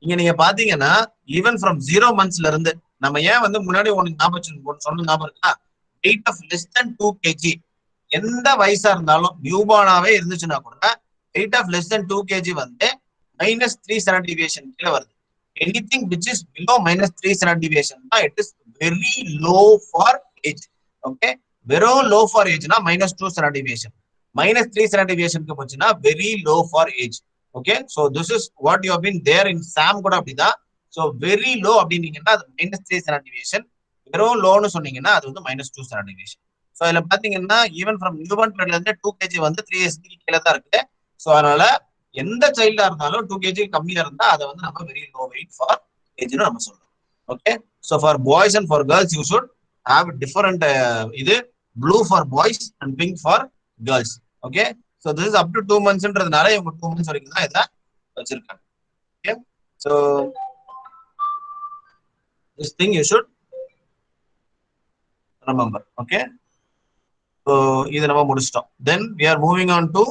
S1: இங்க நீங்க பாத்தீங்கன்னா even from 0 monthsல இருந்து நம்ம ஏன் வந்து முன்னாடி ஒன்னு ஞாபகம் சொன்ன ஞாபகம் இருக்கா, weight of less than 2 kg எந்த வயசா இருந்தாலும் நியூபார்னாவே இருந்துச்சுன்னா கூட weight of less than 2 kg வந்து -3 standard deviation கீழ வருது. Anything which is below -3 standard deviation it is very low for age. Okay, very low for age na -2 standard deviation, -3 standard deviation க்கு போச்சுனா very low for age. Okay, so this is what you have been there in SAM கூட அப்படிதான். So very low அப்படினீங்கன்னா அது -3 standard deviation, very low னு சொன்னீங்கன்னா அது வந்து -2 standard deviation. So இதுல பாத்தீங்கன்னா even from newborn period ல இருந்து 2 kg வந்து 3 years கீழ தான் இருக்கு. So அதனால எந்த சைல்டா இருந்தாலும் 2 kg கம்மியா இருந்தா அதை வந்து நம்ம very low weight for age னு நம்ம சொல்றோம். Okay, so for boys and for girls you should have different இது blue for boys and pink for girls. Okay, so this is up to 2 months ன்றதுனால இவங்க 2 months வரைக்கும் தான் இத வச்சிருக்காங்க. Okay, so this thing you should remember. Okay, so இத நம்ம முடிச்சிட்டோம். Then we are moving on to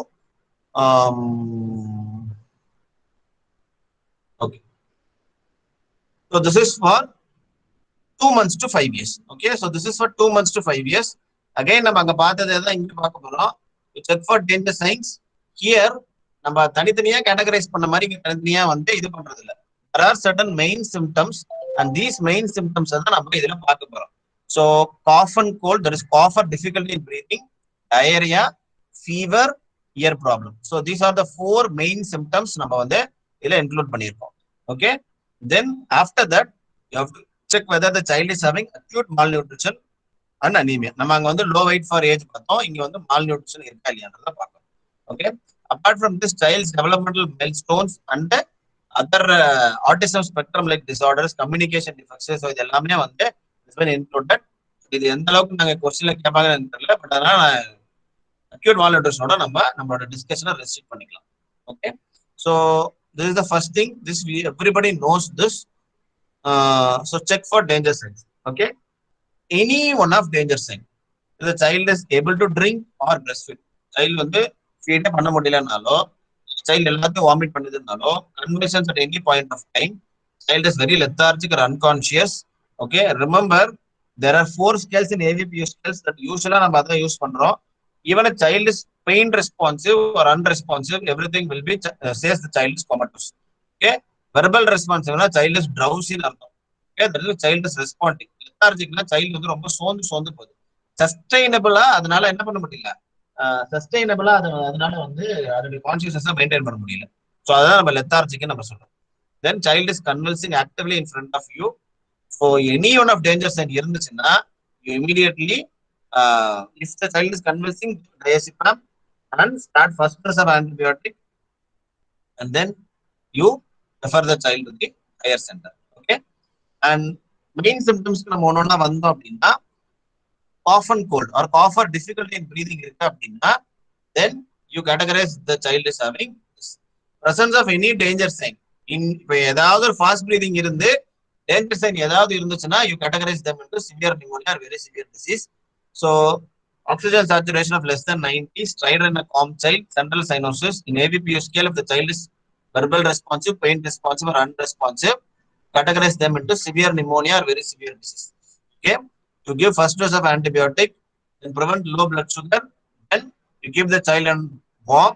S1: okay, so this is for 2 months to 5 years. Okay, so this is for 2 months to 5 years. Again நம்ம அங்க பார்த்ததே தான் இங்க பார்க்க போறோம். Check for danger signs. Here நம்ம தனித்தனியா கேட்டகரைஸ் பண்ண மாதிரி இங்க தனித்தனியா வந்து இது பண்றது இல்ல. There are certain main symptoms and these main symptoms தான் நம்ம இதுல பார்க்க போறோம். So cough and cold, there is cough or difficulty in breathing, diarrhea, fever, ear problem. So these are the 4 main symptoms நம்ம வந்து இதுல இன்க்ளூட் பண்ணியிருக்கோம். Okay, then after that you have to check whether the child is having acute malnutrition and anemia. நம்ம அங்க வந்து low weight for age பார்த்தோம், இங்க வந்து malnutrition இருக்கா இல்லையான்றத பார்க்கணும். Okay, apart from this child's developmental milestones and other autism spectrum like disorders, communication defects, so இது எல்லாமே வந்து has been included. இது எந்த அளவுக்கு நாங்க क्वेश्चनல கேட்பாங்கன்னு தெரியல, பட் அதனால acute malnutrition நம்மளோட டிஸ்கஷனை ரெஸ்ட்ரிக்ட் பண்ணிக்கலாம். Okay, so this is the first thing, this everybody knows this. So check for danger signs. Okay, any one of danger sign, the child is able to drink or breastfeed, child வந்து feed பண்ண முடியலனாலோ, child எல்லாத்தையும் vomit பண்ணுதுனாலோ, convulsions at any point of time, child is very lethargic or unconscious. Okay, remember there are 4 scales in AVPU scales that usually நம்ம அத use பண்றோம். Even a child is pain responsive or unresponsive, everything will be says the child is comatose. Okay, verbal responsive na child is drowsy னு அர்த்தம். Okay, that is child is responding. Lethargic na child வந்து ரொம்ப சோர்ந்து போகுது. சஸ்டைனபிளா அதனால என்ன பண்ண முடியல, சஸ்டைனபிளா அதனால வந்து அதோட கான்ஷியஸ்னஸை மெயின்டைன் பண்ண முடியல. ஸோ அதான் நம்ம லெத்தார்ஜிக்கு நம்ம சொல்றோம். Then child is convulsing actively in front of you. So any one of danger sign இருந்துச்சுன்னா you immediately if the child is convulsing diazepam and start first course of antibiotic and then you refer the child to the higher center. Okay, and main symptoms நம்ம ஒன்னொன்னா வந்தோம் அப்படின்னா cough and cold or cough or difficulty in breathing இருக்கு அப்படின்னா then you categorize the child is having this. Presence of any danger sign in இப்போ ஏதாவது ஒரு fast breathing இருந்து danger sign ஏதாவது இருந்துச்சுன்னா you categorize them into severe pneumonia or very severe disease. So oxygen saturation of less than 90, stridor in a calm child, central cyanosis. In AVPU scale, if the child is verbal responsive, pain responsive or unresponsive, categorize them into severe pneumonia or very severe disease. Okay, you give first dose of antibiotic and prevent low blood sugar, then you give the child and warm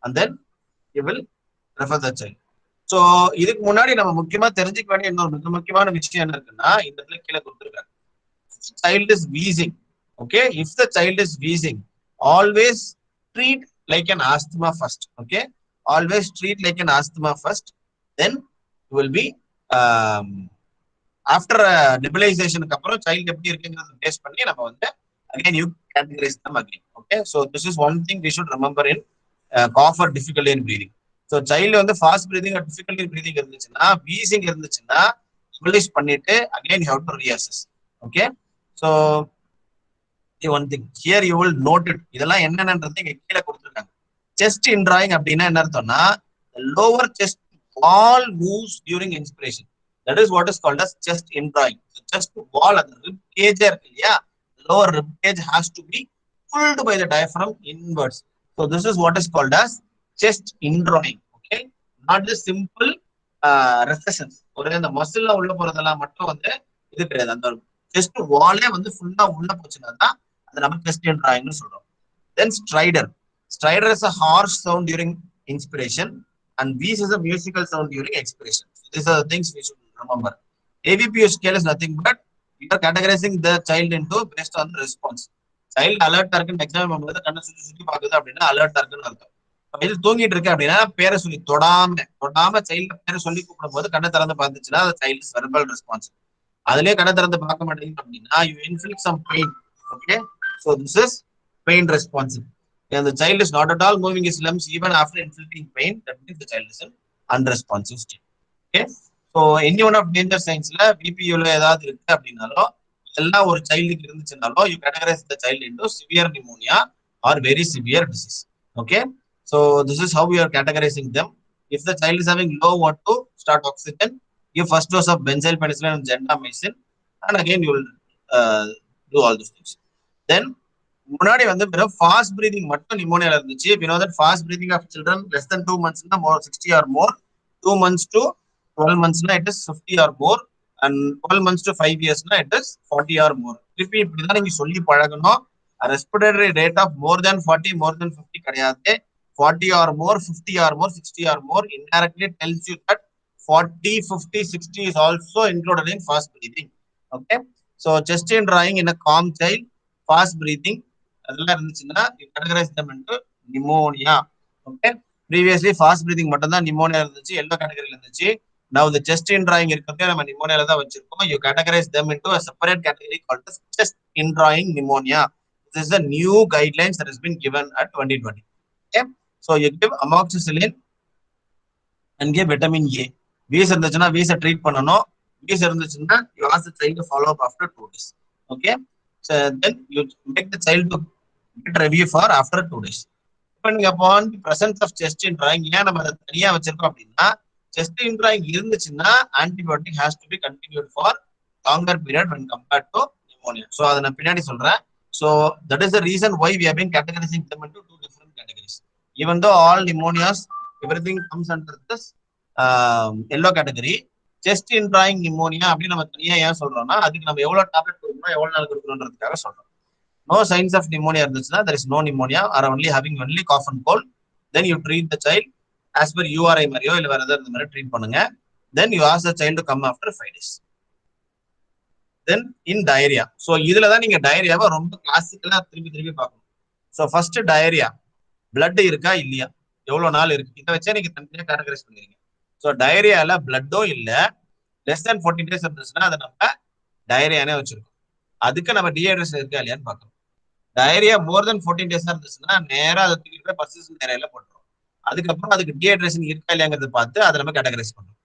S1: and then you will refer the child. So இதுக்கு முன்னாடி நம்ம முக்கியமா தெரிஞ்சுக்க வேண்டிய இன்னொரு மிக முக்கியமான விஷயம் என்ன இருக்குன்னா, இந்த இடத்துல கீழே கொடுத்துருக்காங்க, child is wheezing. Okay, if the child is wheezing, always treat like an asthma first. Okay, always treat like an asthma first, then you will be after நெபுலைசேஷனுக்கு அப்புறம் சைல்டு எப்படி இருக்குங்கிறத பேஸ் பண்ணி நம்ம வந்து again you categorize them again. Okay, so this is one thing we should remember in cough or difficulty in breathing. So child வந்து fast breathing or difficulty in breathing இருந்துச்சுன்னா, wheezing இருந்துச்சுன்னா stabilize பண்ணிட்டு again you have to reassess. Okay, so one thing here you will note it. இதெல்லாம் என்னன்றது இங்க கீழே கொடுத்திருக்காங்க. Chest indrawing அப்படின்னா என்ன அர்த்தம்னா lower chest wall moves during inspiration. That is what is called as chest indrawing. So chest wall அந்த rib cage இருக்கு இல்லையா, lower rib cage has to be pulled by the diaphragm inwards. So this is what is called as chest indrawing. Okay, not just simple recessions. ஒரே அந்த மசில்ல உள்ள போறதெல்லாம் மட்டும் வந்து இது கிடையாது. அந்த chest wall-ஏ வந்து ஃபுல்லா உள்ள போச்சுன்னா தான் அது நம்ம chest indrawing னு சொல்றோம். Then stridor. Stridor is a harsh sound during inspiration and wheeze is a musical sound during expiration. So these are the things we should remember. ABPU scale is nothing but you are categorizing the child into based on the response. Child alert இருக்குன்னு exam பண்ணும்போது கண்ணை சுத்தி பாக்குது அப்படின்னா alert இருக்குன்னு அர்த்தம். இது தூங்கிட்டு இருக்கு அப்படின்னா பேரை சொல்லி தொடாம சைல்டு பேரை சொல்லி கூப்பிடும் போது கண்ணை திறந்து பார்த்துச்சுன்னா அது சைல்டு வெர்பல் ரெஸ்பான்ஸ். அதுலயே கண்ணை திறந்து பார்க்க மாட்டேங்குது அப்படின்னா you inflict some pain. Okay, so this is pain response. And the child is not at all moving his limbs even after inflicting pain. That means the child is in unresponsive state. Okay, so any one of danger signs la BPU la edavadhu irukku appadinalo ella or child ku irunduchunalo you categorize the child into severe pneumonia or very severe disease. Okay, so this is how we are categorizing them. If the child is having low O2, start oxygen, give first dose of benzyl penicillin and gentamicin, and again you will do all those things. Then முன்னாடி வந்து வெறும் fast breathing மட்டும் நிமோனியால இருந்துச்சு. we know that fast breathing of children less than 2 months na more 60 or more, 2 months to 12 months na it is 50 or more, and 12 months to 5 years na it is 40 or more. திருப்பி இப்படிதான் நீங்க சொல்லி பழகணும். Respiratory rate of more than 40 more than 50 கிடையாது. 40 or more, 50 or more, 60 or more indirectly tells you that 40, 50, 60 is also included in fast breathing. Okay, so chest indrawing in a calm child, fast breathing அதெல்லாம் இருந்துச்சுன்னா you categorize them into pneumonia. Okay, previously fast breathing மட்டும் தான் pneumonia இருந்துச்சு, எல்லா கேட்டகரியில இருந்துச்சு. Now the chest indrawing இருக்கிறதே நம்ம pneumonia தான் வச்சிருக்கோம். You categorize them into a separate category called as chest indrawing pneumonia. This is a new guidelines that has been given at 2020. Okay, so you give amoxicillin and give vitamin A. Views இருந்துச்சுன்னா வீஸை treat பண்ணணும். Views இருந்துச்சுன்னா you ask the child to follow up after 2 days. Okay, so then you make the child to get review for after 2 days. Depending upon the presence of chest indrawing, ஏன் நம்ம அதை தனியா வச்சிருக்கோம் அப்படின்னா chest indrawing இருந்துச்சுன்னா antibiotic has to be continued for longer period when compared to pneumonia. So அதை நான் பின்னாடி சொல்றேன். So that is the reason why we have been categorizing them into 2 different categories. Even though all pneumonias, everything comes under this yellow category, chest indrawing pneumonia அப்படின்னு நம்ம தனியா ஏன் சொல்றோம்னா அதுக்கு நம்ம எவ்வளவு டேப்லெட் கொடுக்கணும் எவ்வளவு நாள் கொடுக்கணும்ன்றதுக்காக சொல்றோம். No signs of pneumonia இருந்துச்சுன்னா there is no pneumonia or only having only cough and cold, then you treat the child as per URI மாதிரியோ இல்ல வேற ஏதாவது மாதிரி ட்ரீட் பண்ணுங்க. Then you ask the child to come after 5 days. Then in diarrhea, so இதுல தான் நீங்க டயரியாவை ரொம்ப கிளாசிக்கலா திருப்பி பார்க்கணும். So first diarrhea, blood இருக்கா இல்லையா, எவ்வளவு நாள் இருக்கு, இதை வச்சே நீங்க தனியா கேட்டகரைஸ் பண்ணுவீங்க. ஸோ டயரியால பிளட்டும் இல்ல less than 14 days இருந்துச்சுன்னா அதை நம்ம டயரியானே வச்சிருக்கோம். அதுக்கு நம்ம டீஹைட்ரேஷன் இருக்கா இல்லையான்னு பார்க்கணும். டயரியா மோர் தென் 14 days இருந்துச்சுன்னா நேரா அதை தூக்கிட்டு போய் பர்சிஸ்டன்ட் டயரியால போட்டுரும். அதுக்கப்புறம் அதுக்கு டீஹைட்ரேஷன் இருக்கா இல்லையாங்கிறத பார்த்து அதை நம்ம கேட்டகரைஸ் பண்ணுறோம்.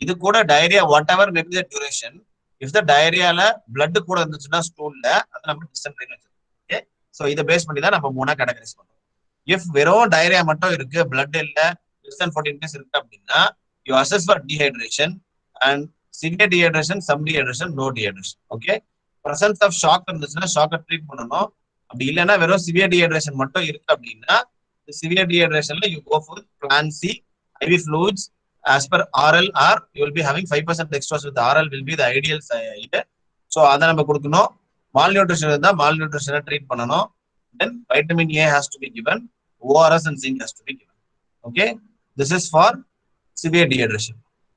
S1: இது கூட diarrhoea whatever maybe the duration, if the டயரியால பிளட் கூட இருந்துச்சுன்னா ஸ்டூல்ல அதை நம்ம டிசென்ட்ரின்னு வச்சிருக்கோம். ஓகே, ஸோ இதை பேஸ் பண்ணி தான் நம்ம 3 கேட்டகரைஸ் பண்றோம். இஃப் வெறும் டயரியா மட்டும் இருக்கு, பிளட் இல்ல, less than 14 days இருக்கு அப்படின்னா you assess for dehydration and severe dehydration, some dehydration, no dehydration. Okay, presence of shock இருந்துச்சுன்னா ஷாக்கை ட்ரீட் பண்ணணும். அப்படி இல்லைன்னா வெறும் சிவியர் டீஹைட்ரேஷன் மட்டும் இருக்கு அப்படின்னா சிவியர் டீஹைட்ரேஷன்ல you go for plan C, IV fluids as per RL, or you will be having 5% dextrose with RL will be the ideal side. So அதை நம்ம கொடுக்கணும். malnutrition இருந்தா malnutrition ட்ரீட் பண்ணணும். Then vitamin A has to be given, ORS and zinc has to be given. Okay, this is for severe dehydration.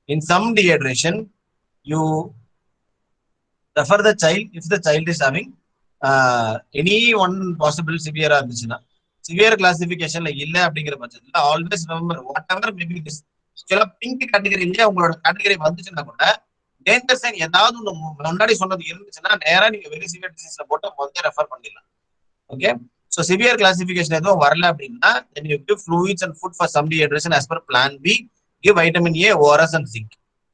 S1: In some dehydration, you refer the child if the child is having any one possible severe இருந்துச்சுன்னா. Severe கிளாசிபிகேஷன்ல இல்ல அப்படிங்கிற பட்சத்துல always remember what ever maybe this ஆக்சுவலா pink கேட்டகரியிலேயே உங்களோட category வந்துச்சுன்னா கூட danger sign ஏதாவது ஒன்று முன்னாடி சொன்னது இருந்துச்சுன்னா நேரா நீங்க வெரி சிவியர் டிசீஸ்ல போட்டு முதல்ல ரெஃபர் பண்ணிடலாம். ஓகே, ஸோ சிவியர் கிளாசிபிகேஷன் எதுவும் வரல அப்படின்னா then you give fluids and food for some dehydration as per plan B. Give vitamin A, ORS and zinc.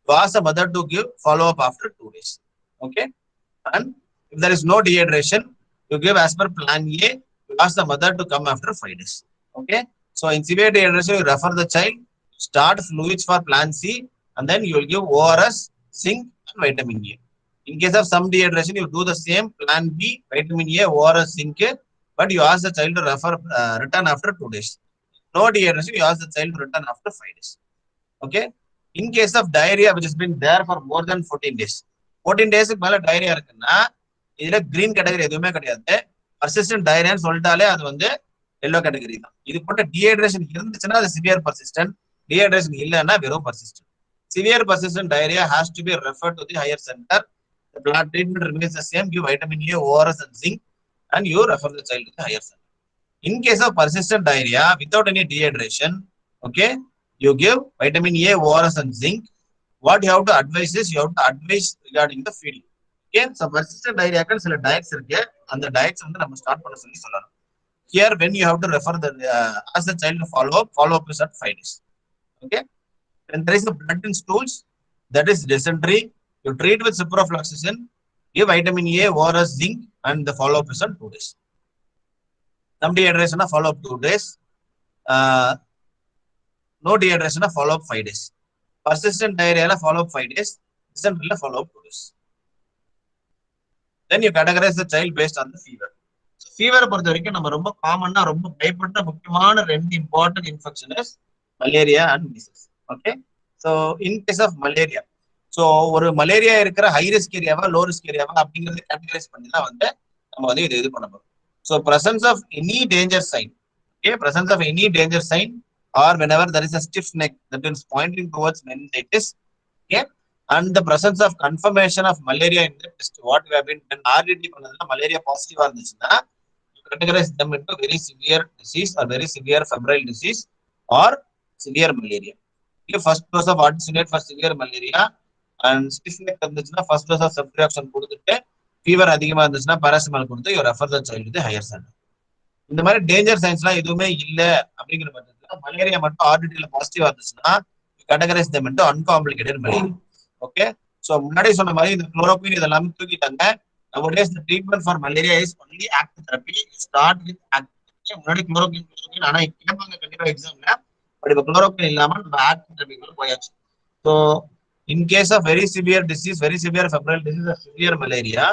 S1: You ask the mother to give follow up after 2 days. Okay, and if there is no dehydration, you give as per plan A. You ask the mother to come after 5 days. Okay, so in severe dehydration, you refer the child, start fluids for plan C, and then you will give ORS, zinc, and vitamin A. In case of some dehydration, you do the same plan B, vitamin A, ORS, zinc, but you ask the child to return after 2 days. No dehydration, you ask the child to return after 5 days. Okay. In case of diarrhea, which has been there for more than 14 days, 14 days மேல diarrhea இருக்குன்னா இதுல green category எதுவுமே கிடையாது. Persistent டயரியான்னு சொல்லிட்டாலே அது வந்து yellow category தான். இது போட்ட டீஹைட்ரேஷன் இருந்துச்சுன்னா அது சிவியர் பர்சிஸ்டன்ட், டீஹைட்ரேஷன் இல்லைன்னா வெறும் persistent. Severe persistent diarrhoea has to be referred to the higher center. The blood treatment remains the same. Give vitamin A, ORS and zinc, and you refer the child to the higher center. In case of persistent diarrhea without any dehydration, okay, you give vitamin A, ORS and zinc. What you have to advise is you have to advise regarding the feeding. Okay, so persistent diarrhea can சில diets இருக்கு, அந்த diets வந்து நம்ம start பண்ண சொல்லலாம். Here when you have to refer the ask the child to follow up is at 5 days. Okay, when there is a blood in stools, that is dysentery, you treat with ciprofloxacin, give vitamin A, ORS, zinc, and the follow up is at 2 days. Some dehydration follow up 2 days. No dehydration follow up 5 days. Persistent diarrhea follow up 5 days. Dysentery follow up 2 days. Then you categorize the child based on the fever. So fever பொறுத்த வரைக்கும் நம்ம ரொம்ப காமன்னா ரொம்ப பயப்படுற முக்கியமான ரெண்டு important infection is malaria and measles. Okay, so in case of malaria, so ஒரு malaria இருக்கிற ஹை ரிஸ்க் ஏரியாவா லோ ரிஸ்க் ஏரியாவா அப்படிங்கிறது கேட்டகரைஸ் பண்ணி தான் வந்து நம்ம வந்து இது பண்ண போறோம். So presence of any danger sign, okay, presence of any danger sign, or whenever there is a stiff neck that is pointing towards meningitis, okay, and the presence of confirmation of malaria in the test, what we have been done RDT பண்ணதுல malaria positive இருந்துச்சுன்னா you categorize them into very severe disease or very severe febrile disease or severe malaria. Okay, first dose of artesunate for severe malaria and stiff neck இருந்துச்சுன்னா first dose of ceftriaxone கொடுத்துட்டு fever அதிகமா இருந்துச்சுன்னா paracetamol கொடுத்து you refer the child to higher centre. இந்த மாதிரி danger சைன்ஸ்லாம் எதுவுமே இல்ல அப்படிங்கிற பட்சத்துல மலேரியா மட்டும் ஆர்டிடில பாசிட்டிவா இருந்துச்சுன்னா categorise them into uncomplicated malaria. Okay, so முன்னாடி சொன்ன மாதிரி இந்த குளோரோக்வின் இதெல்லாம் தூக்கிட்டாங்க. nowadays the treatment for malaria is only active therapy. Start with active. முன்னாடி குளோரோக்வின் ஆனா கேட்பாங்க கண்டிப்பா எக்ஸாம்ல, பட் இப்ப குளோரோக்வின் இல்லாம நம்ம ஆக்டிவ் தெரபிக்குள்ள போயாச்சு. So in case of very severe disease, very severe febrile disease or severe malaria,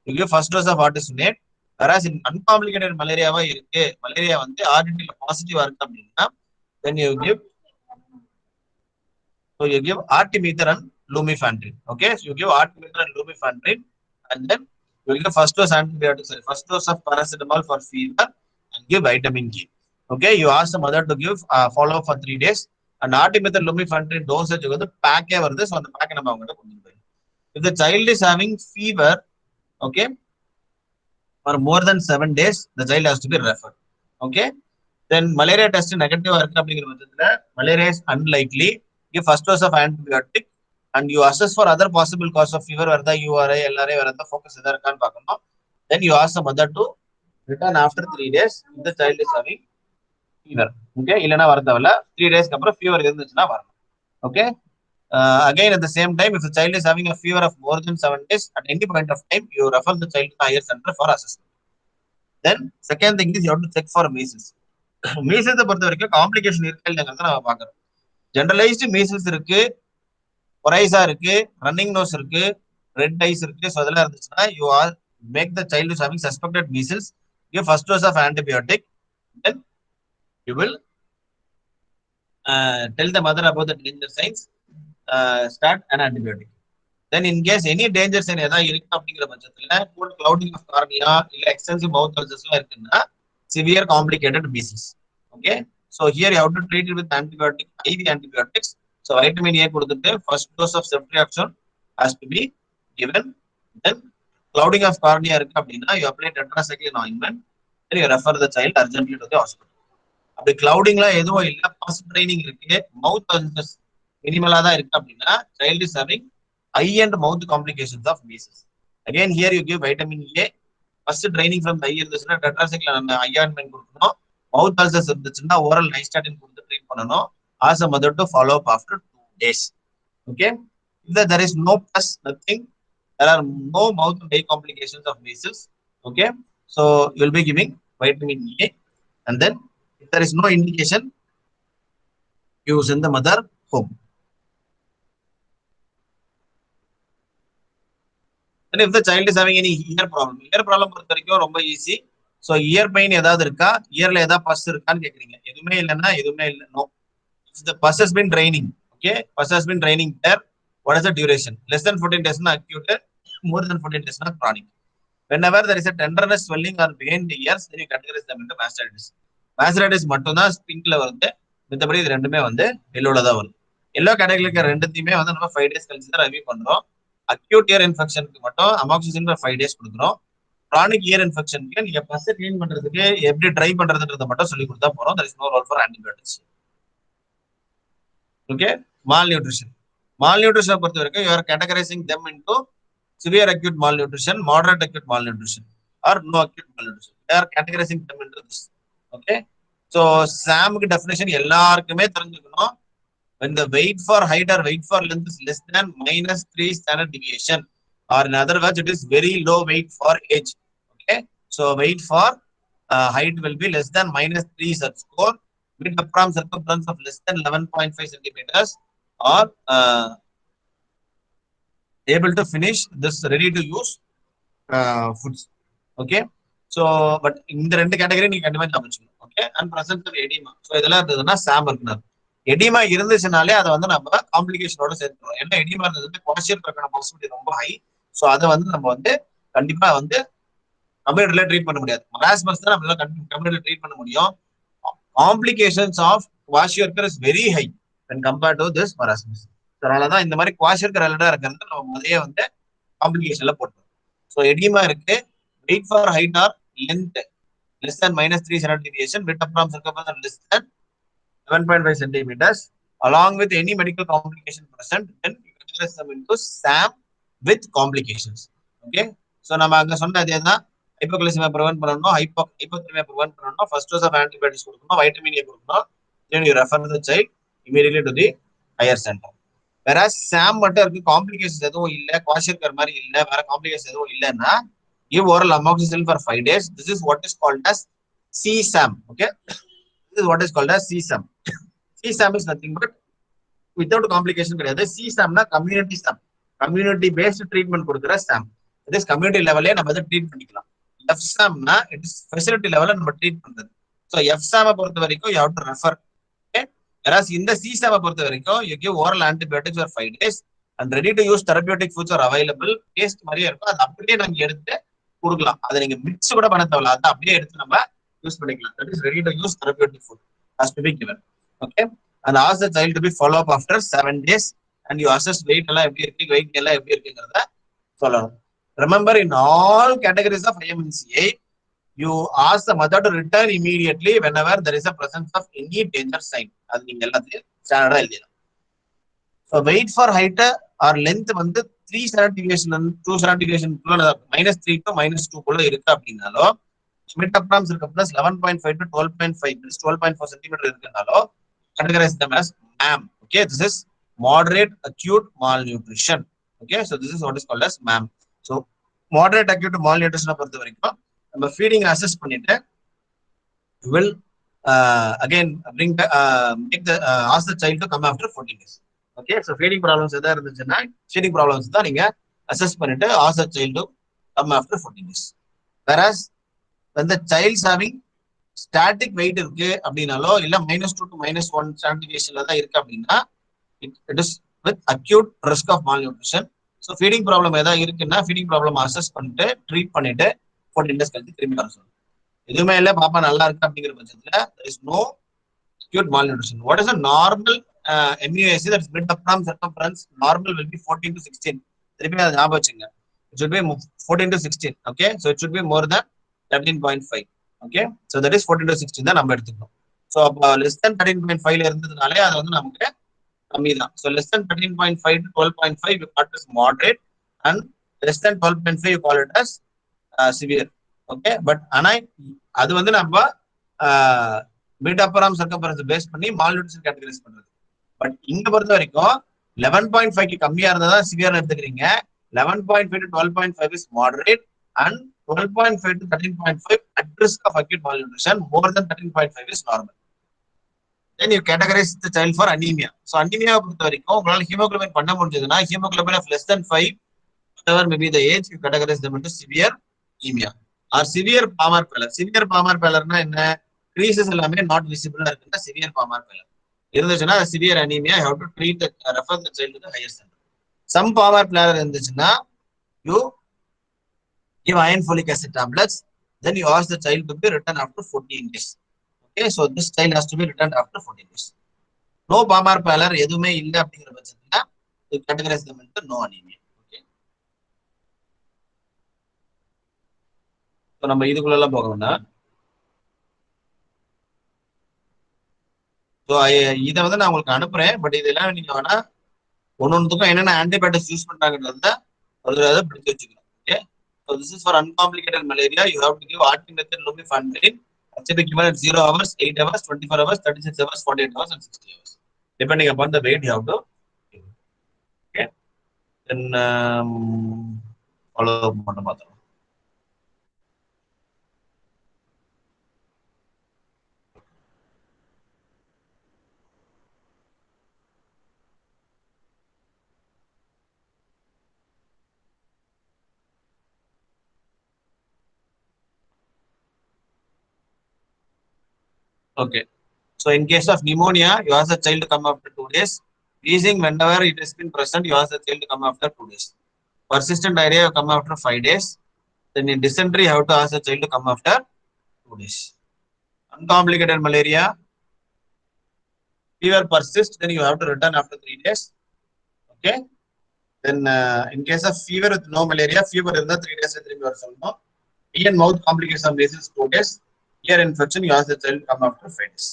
S1: you give first dose of artesunate. Whereas in uncomplicated malaria இருக்கு, மலேரியா வந்து ஆர்டிடில பாசிட்டிவா இருக்கு அப்படின்னா then you give artemether and lumefantrine. Okay, so you give artemether and lumefantrine, and then you will give first dose antibiotics, first dose of paracetamol for fever, and give vitamin K. Okay, you ask the mother to give follow up for 3 days, and artemether lumefantrine dosage வந்து பேக்கே வருது. So அந்த பேக்கை நம்ம அவங்ககிட்ட கொண்டு போயிடும். If the child is having fever, okay, for more than 7 days, the child has to be referred. Okay, then malaria test negative இருக்கு அப்படிங்கிற பட்சத்துல malaria is unlikely. Give first dose of antibiotic and you assess for other possible cause of fever, வரதா URI, LRI, வரதா focus எதா இருக்கான்னு பார்க்கணும். Then you ask the mother to return after 3 days if the child is having fever. Okay, இல்லைன்னா வரதவல 3 daysக்கு அப்புறம் fever இருந்துச்சுன்னா வரணும். Okay, again at the same time, if the child is having a fever of more than 7 days, at any point of time you refer the child to the higher center for assessment. Then second thing is you have to check for measles. measles பொறுத்த வரைக்கும் complication இருக்கா இல்லைங்கிறத நம்ம பார்க்கறோம். Generalised measles இருக்கு, ஒரைசா இருக்கு, running nose இருக்கு, ரெட் ஐஸ் இருக்கு. ஸோ அதெல்லாம் இருந்துச்சுன்னா you are make the child is having suspected measles, give first dose of antibiotic, then you will tell the mother about the danger signs, start an antibiotic. Then in case any danger sign ஏதாவது இருக்கு அப்படிங்கிற பட்சத்துல கூட clouding of cornea இல்ல extensive mouth அல்சர்ஸ்லாம் இருக்குன்னா severe complicated measles. Okay, so here you have to treat it with antibiotic, IV antibiotics. So vitamin A கொடுத்துட்டு first dose of ceftriaxone has to be given. Then clouding of cornea இருக்கு அப்படின்னா you apply tetracycline ointment, then you refer the child urgently to the hospital. அப்படி cloudingலாம் எதுவும் இல்லை, pus draining இருக்கு, mouth ulcers மினிமலா தான் இருக்கு அப்படின்னா child is having eye and mouth complications of measles. Again here you give vitamin A. First training from eye இருந்துச்சுன்னா tetracycline நம்ம ஐஆயின்மெண்ட் கொடுக்கணும். மவுத் அல்சர்ஸ் இருந்துச்சுன்னா ஓரல் நைஸ்டாட்டின் கொடுத்து ட்ரீட் பண்ணணும். As a mother to follow up after 2 days. Okay, if there is no pus, nothing, there are no mouth and eye complications of measles. Okay, so you will be giving vitamin A, and then if there is no indication, you send the mother home. And if the child is having any ear problem பொறுத்த வரைக்கும் ரொம்ப easy. So year pain ஏதாவது இருக்கா, இயர்ல ஏதாவது bus இருக்கான்னு கேட்குறீங்க. எதுவுமே இல்லைன்னா எதுவுமே இல்லை, no. If the pus has been draining, okay, pus has been draining there, what is the duration? Less than 14 days na acute, more than 14 days na chronic. Whenever there is a tenderness, swelling or behind the ears, then you categorize them into mastitis. Mastitis மட்டும் தான் பிங்க்ல வருது, மத்தபடி இது ரெண்டுமே வந்து எல்லோல தான் வருது. Yellow கேட்டகரிக்கு ரெண்டுத்தையுமே வந்து நம்ம 5 days கழிச்சு தான் ரிவ்யூ பண்றோம். அக்யூட் இயர் இன்ஃபெக்ஷனுக்கு மட்டும் அமாக்சிசிலின் 5 days கொடுக்குறோம். chronic ear இன்ஃபெக்ஷனுக்கு நீங்க பஸ் க்ளீன் பண்றதுக்கு எப்படி ட்ரை பண்றதுன்றத மட்டும் சொல்லி கொடுத்தா போறோம். there is no role for antibiotics. Okay, malnutrition பொறுத்த வரைக்கும் you are categorizing them into severe acute malnutrition, moderate acute malnutrition, or no acute malnutrition. They are categorizing them into this. Okay, so SAM க்கு definition எல்லாருக்குமே தெரிஞ்சுக்கணும். When the weight for height or weight for length is less than -3 standard deviation, or in other words it is very low weight for age. Okay, so weight for height will be less than -3 such score, with upper circumference of less than 11.5 centimeters, or able to finish this ready to use foods. Okay, so but இந்த ரெண்டு category நீங்க கண்டிப்பா ஞாபகம். Okay, and present of oedema. ஸோ இதெல்லாம் இருந்ததுன்னா சாம் இருக்குனாரு. Oedema இருந்துச்சுனாலே அதை வந்து நம்ம காம்ப்ளிகேஷனோட சேர்த்துக்கிறோம். ஏன்னா எடிமா இருந்தது குவாஷியர் இருக்கான பாசிபிலிட்டி ரொம்ப ஹை. ஸோ அதை வந்து நம்ம வந்து கண்டிப்பா வந்து கம்ப்யூட்டர்ல ட்ரீட் பண்ண முடியாது. மராஸ்மஸ் தான் நம்ம கம்ப்யூட்டர்ல ட்ரீட் பண்ண முடியும். Complications of kwashiorkor is very high when compared to this marasmus. அதனாலதான் இந்த மாதிரி kwashiorkor ரிலேட்டடா இருக்கிறது நம்ம முதல்ல வந்து காம்ப்ளிகேஷன்ல போட்டோம். ஸோ எடிமா இருக்கு, weight for height or length less than -3 standard deviation, width from circumference less than 11.5 centimeters, along with any medical complication present, then you categorize them into SAM with complications. Okay, so நம்ம அங்க சொன்ன அதே தான். ஹைப்போகிளைசெமியா prevent பண்ணணும், hypothermia prevent பண்ணணும், first dose of antibiotics கொடுக்கணும், vitamin A கொடுக்கணும். then you refer the child immediately to the higher center. whereas SAM மட்டும் இருக்கு, காம்ப்ளிகேஷன்ஸ் எதுவும் இல்ல, குவாஷியர்கர் மாதிரி இல்ல, வேற காம்ப்ளிகேஷன் எதுவும் இல்லைன்னா give oral amoxicillin for 5 days. This is what is called as CSAM. Okay, this is what is called as CSAM. CSAM is nothing but without complication கிடையாது. CSAM னா community SAM, community paste treatment கொடுக்குற SAM. it is community level நம்ம அதை treat பண்ணிக்கலாம். FSAM னா it is facility level நம்ம treat பண்றது. so FSAM பொறுத்த வரைக்கும் you have to refer. Okay, whereas இந்த CSAM பொறுத்த வரைக்கும் you give oral antibiotics for 5 days and ready to use therapeutic foods are available. Taste மாதிரியே இருக்கும், அது அப்படியே நம்ம எடுத்து கொடுக்கலாம். அதை நீங்க மிக்ஸ் கூட பண்ண தேவையில்ல, அதை அப்படியே எடுத்து நம்ம யூஸ் பண்ணிக்கலாம். that is ready to use therapeutic food has to be given. Okay, and ask the child to be follow up after 7 days and you assess weight எல்லாம் எப்படி இருக்கு, weight எல்லாம் எப்படி இருக்குங்கிறத சொல்லணும். Remember, in all categories of IMNCA, you ask the mother to return immediately whenever there is a presence of any danger sign. அது நீங்க எல்லாத்தையும் ஸ்டாண்டர்டா எழுதலாம். So weight for height or length வந்து 3 standard deviation 2 standard deviation -3 to -2 குள்ள இருக்கு அப்படின்னாலோ, mid upper circumference 11.5 to 12.5 12.4 centimeter இருக்குனாலோ categorize them as MAM. Okay, this is moderate acute malnutrition. Okay, so this is what is called as MAM. So moderate acute malnutrition பொறுத்த வரைக்கும் நம்ம feeding assess பண்ணிட்டு will again bring make the ask the child to come after 14 days. Okay, so feeding problems எதா இருந்துச்சுன்னா feeding problems தான் நீங்க assess பண்ணிட்டு ask the child to come after 14 days. whereas when the child is having static weight இருக்கு அப்படின்னாலோ இல்ல -2 to -1 standard deviationல தான் இருக்கு அப்படின்னா it is with acute risk of malnutrition. So feeding problem ஏதாவது இருக்குன்னா ஃபீடிங் ப்ராப்ளம் அசஸ் பண்ணிட்டு treat பண்ணிட்டு 14 days கழிச்சு திரும்பி வர சொல்லணும். எதுவுமே இல்லை, பாப்பா நல்லா இருக்கு அப்படிங்கிற பட்சத்துல there is no acute malnutrition. What is a normal MUAC? That's mid upper circumference. Normal will be 14 to 16. திருப்பி அதை ஞாபகம் வச்சுங்க. It should be 14 to 16. Okay, so it should be more than 13.5. Okay, so that is 14 to 16 தான் நம்ம எடுத்துக்கணும். So அப்போ less than 13.5 இருந்ததுனாலே அது வந்து நமக்கு கம்மி தான். So less than 13.5 to 12.5 you call it as moderate, and less than 12.5 you call it as severe. Okay, but ஆனா அது வந்து நம்ம mid upper arm circumference base பண்ணி மால்நியூட்ரிஷன் கேட்டகரைஸ் பண்றது. பட் இங்க பொறுத்த வரைக்கும் 11.5 கம்மியா இருந்தா தான் சிவியர் எடுத்துக்கிறீங்க. 11.5 to 12.5 is moderate, and 12.5 to 13.5 at risk of acute malnutrition. More than 13.5 is normal. Then you categorize the child for anemia. So anemia பொறுத்த வரைக்கும் உங்களால ஹீமோகுளோபின் பண்ண முடிஞ்சதுன்னா haemoglobin of less than 5, whatever may be the age, you categorize them into severe anemia or severe Palmer pallor. Severe Palmer pallorனா என்ன? creases எல்லாமே not visible இருக்குன்னா severe Palmer pallor. இருந்துச்சுன்னா severe anemia, you have to treat the, refer the child to the higher center. Some Palmer pallor இருந்துச்சுன்னா you give iron folic acid tablets, then you ask the child to be returned after 14 days. Okay, so this child has to be returned after 14 days. No Palmer pallor எதுவுமே இல்லை அப்படிங்கிற பட்சத்துல you categorize them into no anemia. Okay, so நம்ம இதுக்குள்ள எல்லாம் போகணும்னா so இதை வந்து நான் உங்களுக்கு அனுப்புறேன். பட் இதெல்லாம் நீங்க வேணா ஒன்னொன்றுக்கும் என்னென்ன ஆன்டிபயோட்டிக்ஸ் யூஸ் பண்றாங்கன்றத ஒரு பிடிச்சி வச்சுக்கணும். Okay, so this is for uncomplicated malaria. You have to give artemether lumefantrine. It be given at 0 hours, 8 hours, 24 hours, 36 hours, 48 hours, and 60 hours. Depending upon the weight, you have to give. Okay, then follow up on the matter. Okay, so in case of pneumonia, you ask the child to come after 2 days. Wheezing, whenever it has been present, you ask the child to come after 2 days. Persistent diarrhea, you come after 5 days. Then in dysentery, you have to ask the child to come after 2 days. Uncomplicated malaria, fever persists, then you have to return after 3 days. Okay, then in case of fever with no malaria, fever in the 3 days and 3 hours. Ear and mouth complication basis 2 days. Ear infection, you ask the child to come after 5 days.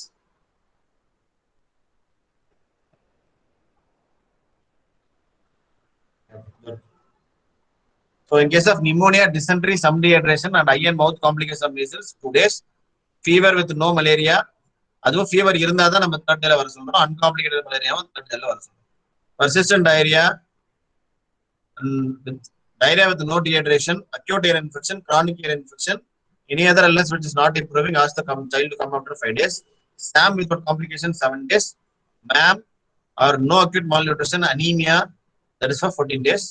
S1: So in case of pneumonia, dysentery, some dehydration, and eye and mouth complication basis 2 days. Fever with no malaria, அதுவும் fever இருந்தா தான் நம்ம third டேல வர சொல்றோம். அன்காம்ப்ளிகேட்டட் மலேரியாவும் third டேல வர சொல்றோம். Persistent diarrhea, diarrhea with no dehydration, acute ear infection, chronic ear infection, any other illness which is not improving, ask the child to come after 5 days. SAM without complication 7 days. MAM or no acute malnutrition, anemia, that is for 14 days.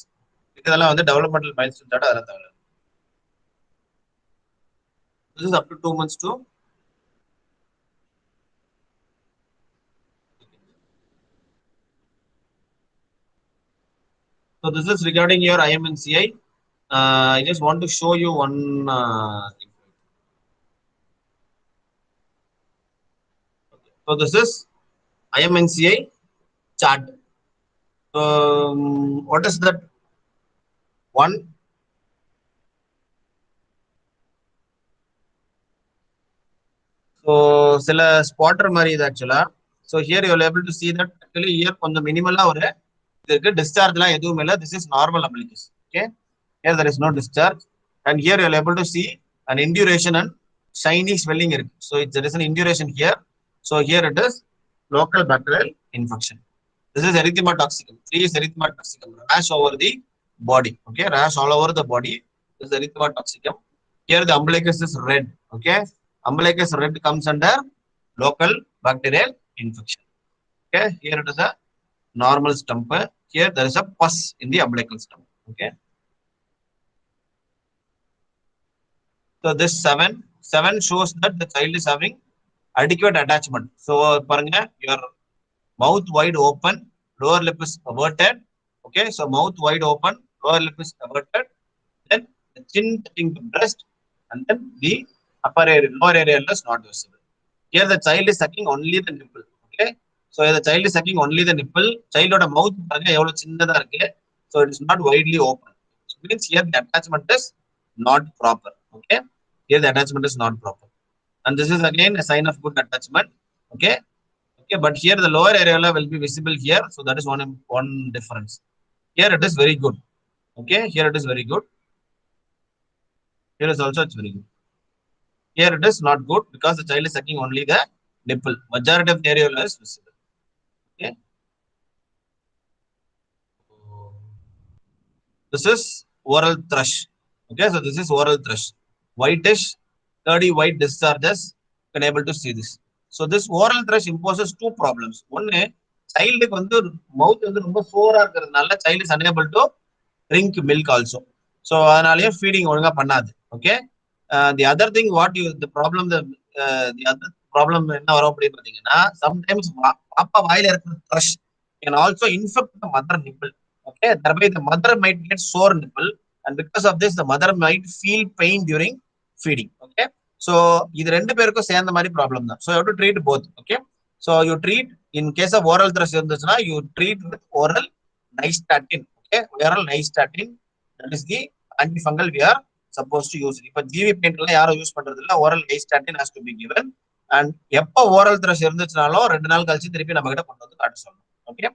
S1: இதெல்லாம் வந்து developmental milestone data அதெல்லாம் தேவை. This is up to 2 months too. So this is regarding your IMNCI. I just want to show you one thing. So this is IMNCI chart. So what is that one? So சில spotter மாதிரி இது ஆக்சுவலா. So here you are able to see that actually here கொஞ்சம் மினிமலா ஒரு இதுக்கு டிஸ்சார்ஜ்லாம் எதுவும் இல்லை. This is normal umbilicus. Okay, here there is no discharge, and here you are able to see an induration and shiny swelling இருக்கு. So there is an induration here. So here it is local bacterial infection. This is erythema toxicum. 3 is erythema toxicum. Rash over the body. Okay, rash all over the body. This is erythema toxicum. Here the umbilicus is red. Okay, umbilicus red comes under local bacterial infection. Okay, here it is a normal stump. Here there is a pus in the umbilical stump. Okay, so this 7 shows that the child is having adequate attachment. So paranga, your mouth wide open, lower lip is averted. Okay, so mouth wide open, lower lip is averted, then the chin touching the breast, and then the upper area, lower area is not visible. Here the child is sucking only the nipple. Okay, so the child is sucking only the nipple. Child oda mouth paranga evlo chinnada irukku, so it is not widely open. It means here the attachment is not proper. Okay, here the attachment is not proper, and this is again a sign of good attachment. Okay, Okay, but here the lower areola will be visible here, so that is one difference. Here it is very good. Okay, here it is very good. Here is also it's very good. Here it is not good because the child is sucking only the nipple. Majority of the areola is visible. Okay. This is oral thrush. Okay, so this is oral thrush. Whitish, curdy white discharges. You can able to see this. So this oral thrush imposes two problems. One, child mouth ரொம்ப சோரா இருக்கிறதுனால child is unable to drink milk also. So அதனாலயே feeding ஒழுங்கா பண்ணாது. Okay. The other thing the other problem என்ன வரும் அப்படின்னு பாத்தீங்கன்னா sometimes பாப்பா வாயில இருக்கிற thrush can also infect the mother nipple. Okay, thereby the mother might get sore nipple, and because of this the mother might feel pain during feeding. Okay, so இது ரெண்டு பேருக்கும் சேர்ந்த மாதிரி ப்ராப்ளம் தான். So you have to treat both. Okay, so you treat in case of oral thrush இருந்துச்சுன்னா you treat with oral nystatin. Okay, oral nystatin, that is the antifungal we are supposed to use. இப்ப GV paint எல்லாம் யாரும் use பண்றது இல்ல. oral nystatin has to be given, and எப்ப oral thrush இருந்துச்சுனாலும் 2 நாள் கழிச்சு திருப்பி நம்ம கிட்ட கொண்டு வந்து காட்ட சொல்லணும். Okay,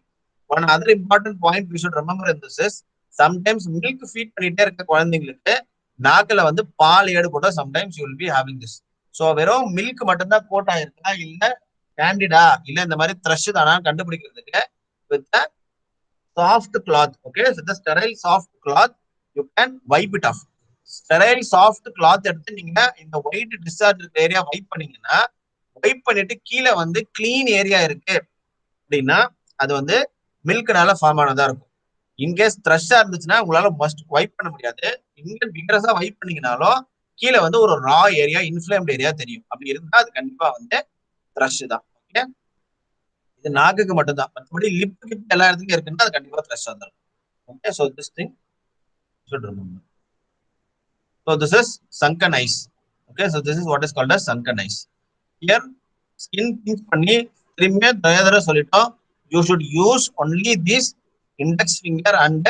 S1: one other important point we should remember in this is sometimes milk feed பண்ணிட்டே இருக்க குழந்தைங்களுக்கு நாக்குல பால் ஏடு போட்டா sometimes you will be having this. So வெறும் milk மட்டும் தான் கோட் ஆயிருக்கா இல்ல கேண்டிடா இல்ல இந்த மாதிரி thrush தானா கண்டுபிடிக்கிறதுக்கு with a soft cloth. Okay, so the sterile soft cloth you can wipe it off. Sterile soft cloth எடுத்து நீங்க இந்த white discharge ஏரியா வைப் பண்ணீங்கன்னா வைப் பண்ணிட்டு கீழே clean ஏரியா இருக்கு அப்படின்னா அது மில்க்னால ஃபார்ம் ஆனதா இருக்கும். இன்கேஸ் த்ரஷ்ஷா இருந்துச்சுன்னா உங்களால மஸ்ட் வைப் பண்ண முடியாது. இங்க விகரஸா வைப் பண்ணீங்கனாலும் கீழே ஒரு ரா ஏரியா இன்ஃப்ளேம்ட் ஏரியா தெரியும். அப்படி இருந்தா அது கண்டிப்பா த்ரஷ் தான். ஓகே, இது நாக்குக்கு மட்டும் தான். மற்றபடி லிப்புக்கு எல்லா இடத்துலயும் இருக்குன்னா அது கண்டிப்பா த்ரஷ் வந்துடும். Okay, so this thing should remember. So this is sunken eyes. Okay, so this is what is called as sunken eyes. Here skin pinch பண்ணி திரும்பியே தயதர சொல்லிட்டோம். You should use only this index finger and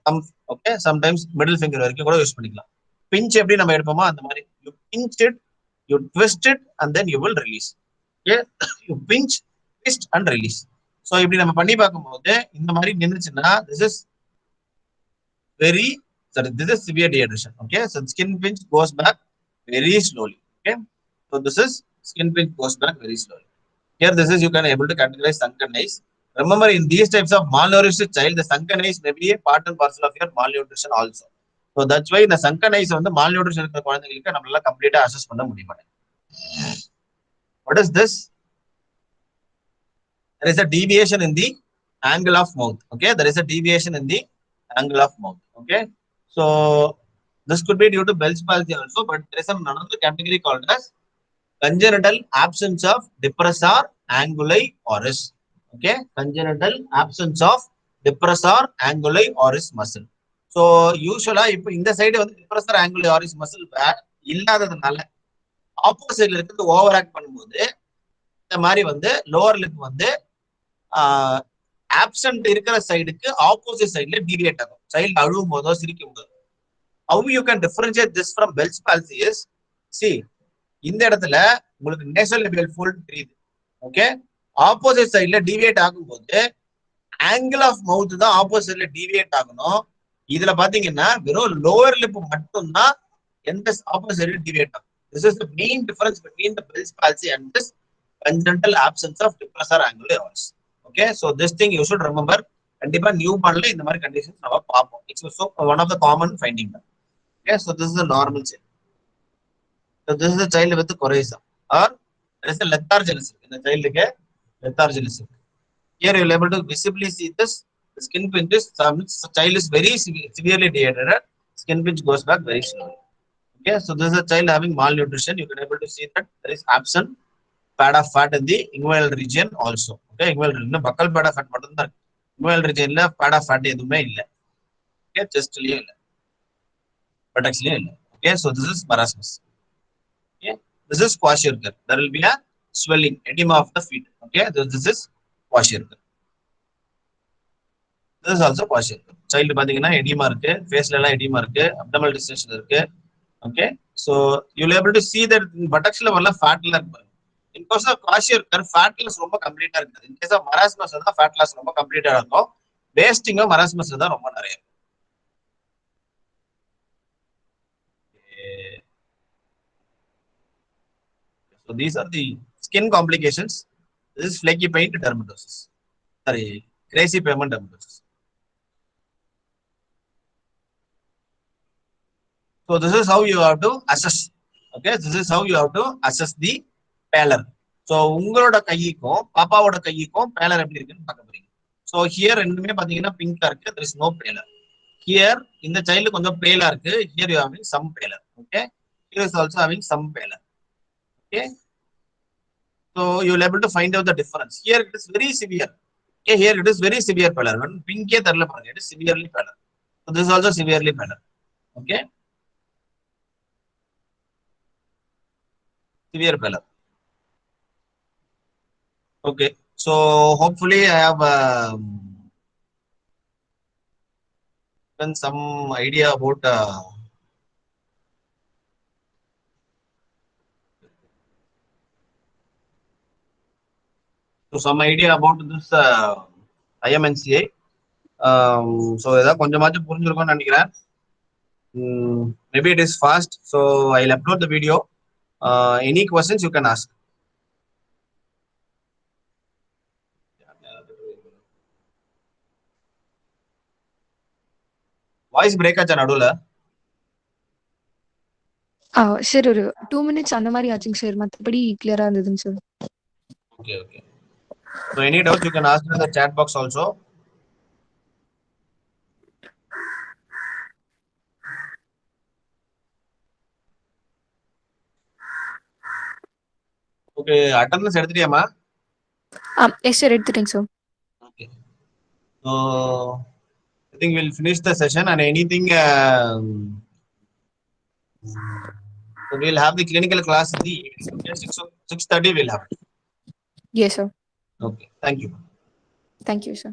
S1: thumb. Okay, sometimes middle finger வரைக்கும் கூட use பண்ணிக்கலாம். pinch எப்படி நம்ம எடுப்போமோ அந்த மாதிரி you pinch it, you twist it and then you will release. Okay, you pinch, twist and release. So இப்படி நம்ம பண்ணி பார்க்கும்போது இந்த மாதிரி நின்னுச்சுன்னா this is severe dehydration. Okay, so skin pinch goes back very slowly. Okay, so this is skin pinch goes back very slowly. Here this is you can able to categorize sunken eyes. Remember, in these types of malnourished child, the sunken eyes may be a part and parcel of your malnutrition also. So that's why the sunken eyes malnutrition இருக்கிற குழந்தைகளுக்கு நம்மளால கம்ப்ளீட்டா assess பண்ண முடியும். What is this? There is a deviation in the angle of mouth. Okay, there is a deviation in the angle of mouth. Okay, so this could be due to Bell's palsy also, but there is another category called as congenital absence of depressor anguli oris. Okay, congenital absence of depressor anguli oris muscle. So usually இப்போ இந்த side depressor anguli oris muscle இல்லாததுனால ஆப்போசிட்ல இருக்கிறது over act பண்ணும்போது இந்த மாதிரி lower lip absent இருக்கிற சைடுக்கு ஆப்போசிட் சைடுல டீவியேட் ஆகும். சைல்டு அழுவும் போதோ சிரிக்கும் போதோ. How you can differentiate this from Bell's palsy is, see, இந்த இடத்துல உங்களுக்கு நேசல் லேபியல் ஃபோல்ட் தெரியுது. ஓகே, ஆப்போசிட் சைடுல டீவியேட் ஆகும்போது ஆங்கிள் ஆஃப் மவுத் தான் ஆப்போசிட்ல டீவியேட் ஆகணும். இதுல பாத்தீங்கன்னா வெறும் லோவர் லிப் மட்டும் தான் எந்த ஆப்போசிட்ல டீவியேட் ஆகும். This is the main difference between the Bell's palsy and this congenital absence of depressor anguli oris. Okay, so this thing you should remember. கண்டிப்பா நியூ பார்ன்ல இந்த மாதிரி கண்டிஷன்ஸ் நம்ம பார்ப்போம். It's also one of the common finding. Okay, so this is a normal child. So this is a child with coryza or there is a letharginess in the child ke letharginess. Here you will able to visibly see this. The skin pinch is child is very severely dehydrated. Skin pinch goes back very slowly. Okay, so this is a child having malnutrition. You can able to see that there is absent pad of fat in the inguinal region also. Okay, inguinal region buccal pad of fat மட்டும் தான் இருக்கு. inguinal region ல pad of fat எதுவுமே இல்ல. Okay, chest லயே இல்ல, buttocks லயே இல்ல. Okay, so this is marasmus. Okay, this is kwashiorkor. There will be a swelling, edema of the feet. Okay, this is kwashiorkor. This is also kwashiorkor. Child பாத்தீங்கன்னா edema இருக்கு, face ல எல்லாம் edema இருக்கு, abdominal distension இருக்கு. Okay, so you will able to see that buttocks ல வரல fat ல இருக்கு. In case of kwashiorkor, fat loss ரொம்ப கம்ப்ளீட்டா இருக்குது. In case of marasmus தான் fat loss ரொம்ப கம்ப்ளீட்டா இருக்கும். wasting marasmus தான் ரொம்ப நிறைய. So these are the skin complications. This is flaky paint dermatosis. Sorry, crazy pavement dermatosis. So this is how you have to assess. Okay, this is how you have to assess the pallor. So உங்களோட கைக்கும் பாப்பாவோட கைக்கும் pallor எப்படி இருக்குன்னு பார்க்க போறீங்க. So here ரெண்டுமே பாத்தீங்கன்னா பிங்கா இருக்கு. There is no pallor. Here இந்த சைல்டு கொஞ்சம் பேலா இருக்கு. Here you are having some pallor. Okay, here is also having some pallor. Okay, so you will able to find out the difference. Here it is very severe. Okay, here it is very severe pallor. Pink தெரியல பாருங்க. It is severely pallor. So this is also severely pallor. Okay, severe pallor. Okay, so hopefully I have given some idea about some idea about this IMNCA. So ஏதாவது கொஞ்சமாச்சும் புரிஞ்சிருக்கும்னு நினைக்கிறேன். Maybe it is fast, so I'll upload the video. Any questions you can ask. Voice break ஆச்சா நடுவுல?
S2: Sir ஒரு 2 minutes அந்த மாதிரி ஆச்சுங்க சார். மற்றபடி கிளியரா இருந்ததுங்க sir.
S1: Okay, okay. So any doubts you can ask in the chat box also. Okay, attendance எடுத்துட்டியாமா?
S2: எஸ் சார், எடுத்துட்டேங்க sir.
S1: Okay. So I think we'll finish the session and anything so we'll have the clinical class in the evening. Okay, 6:30 we'll have it.
S2: Yes sir.
S1: Okay, thank you.
S2: Thank you sir.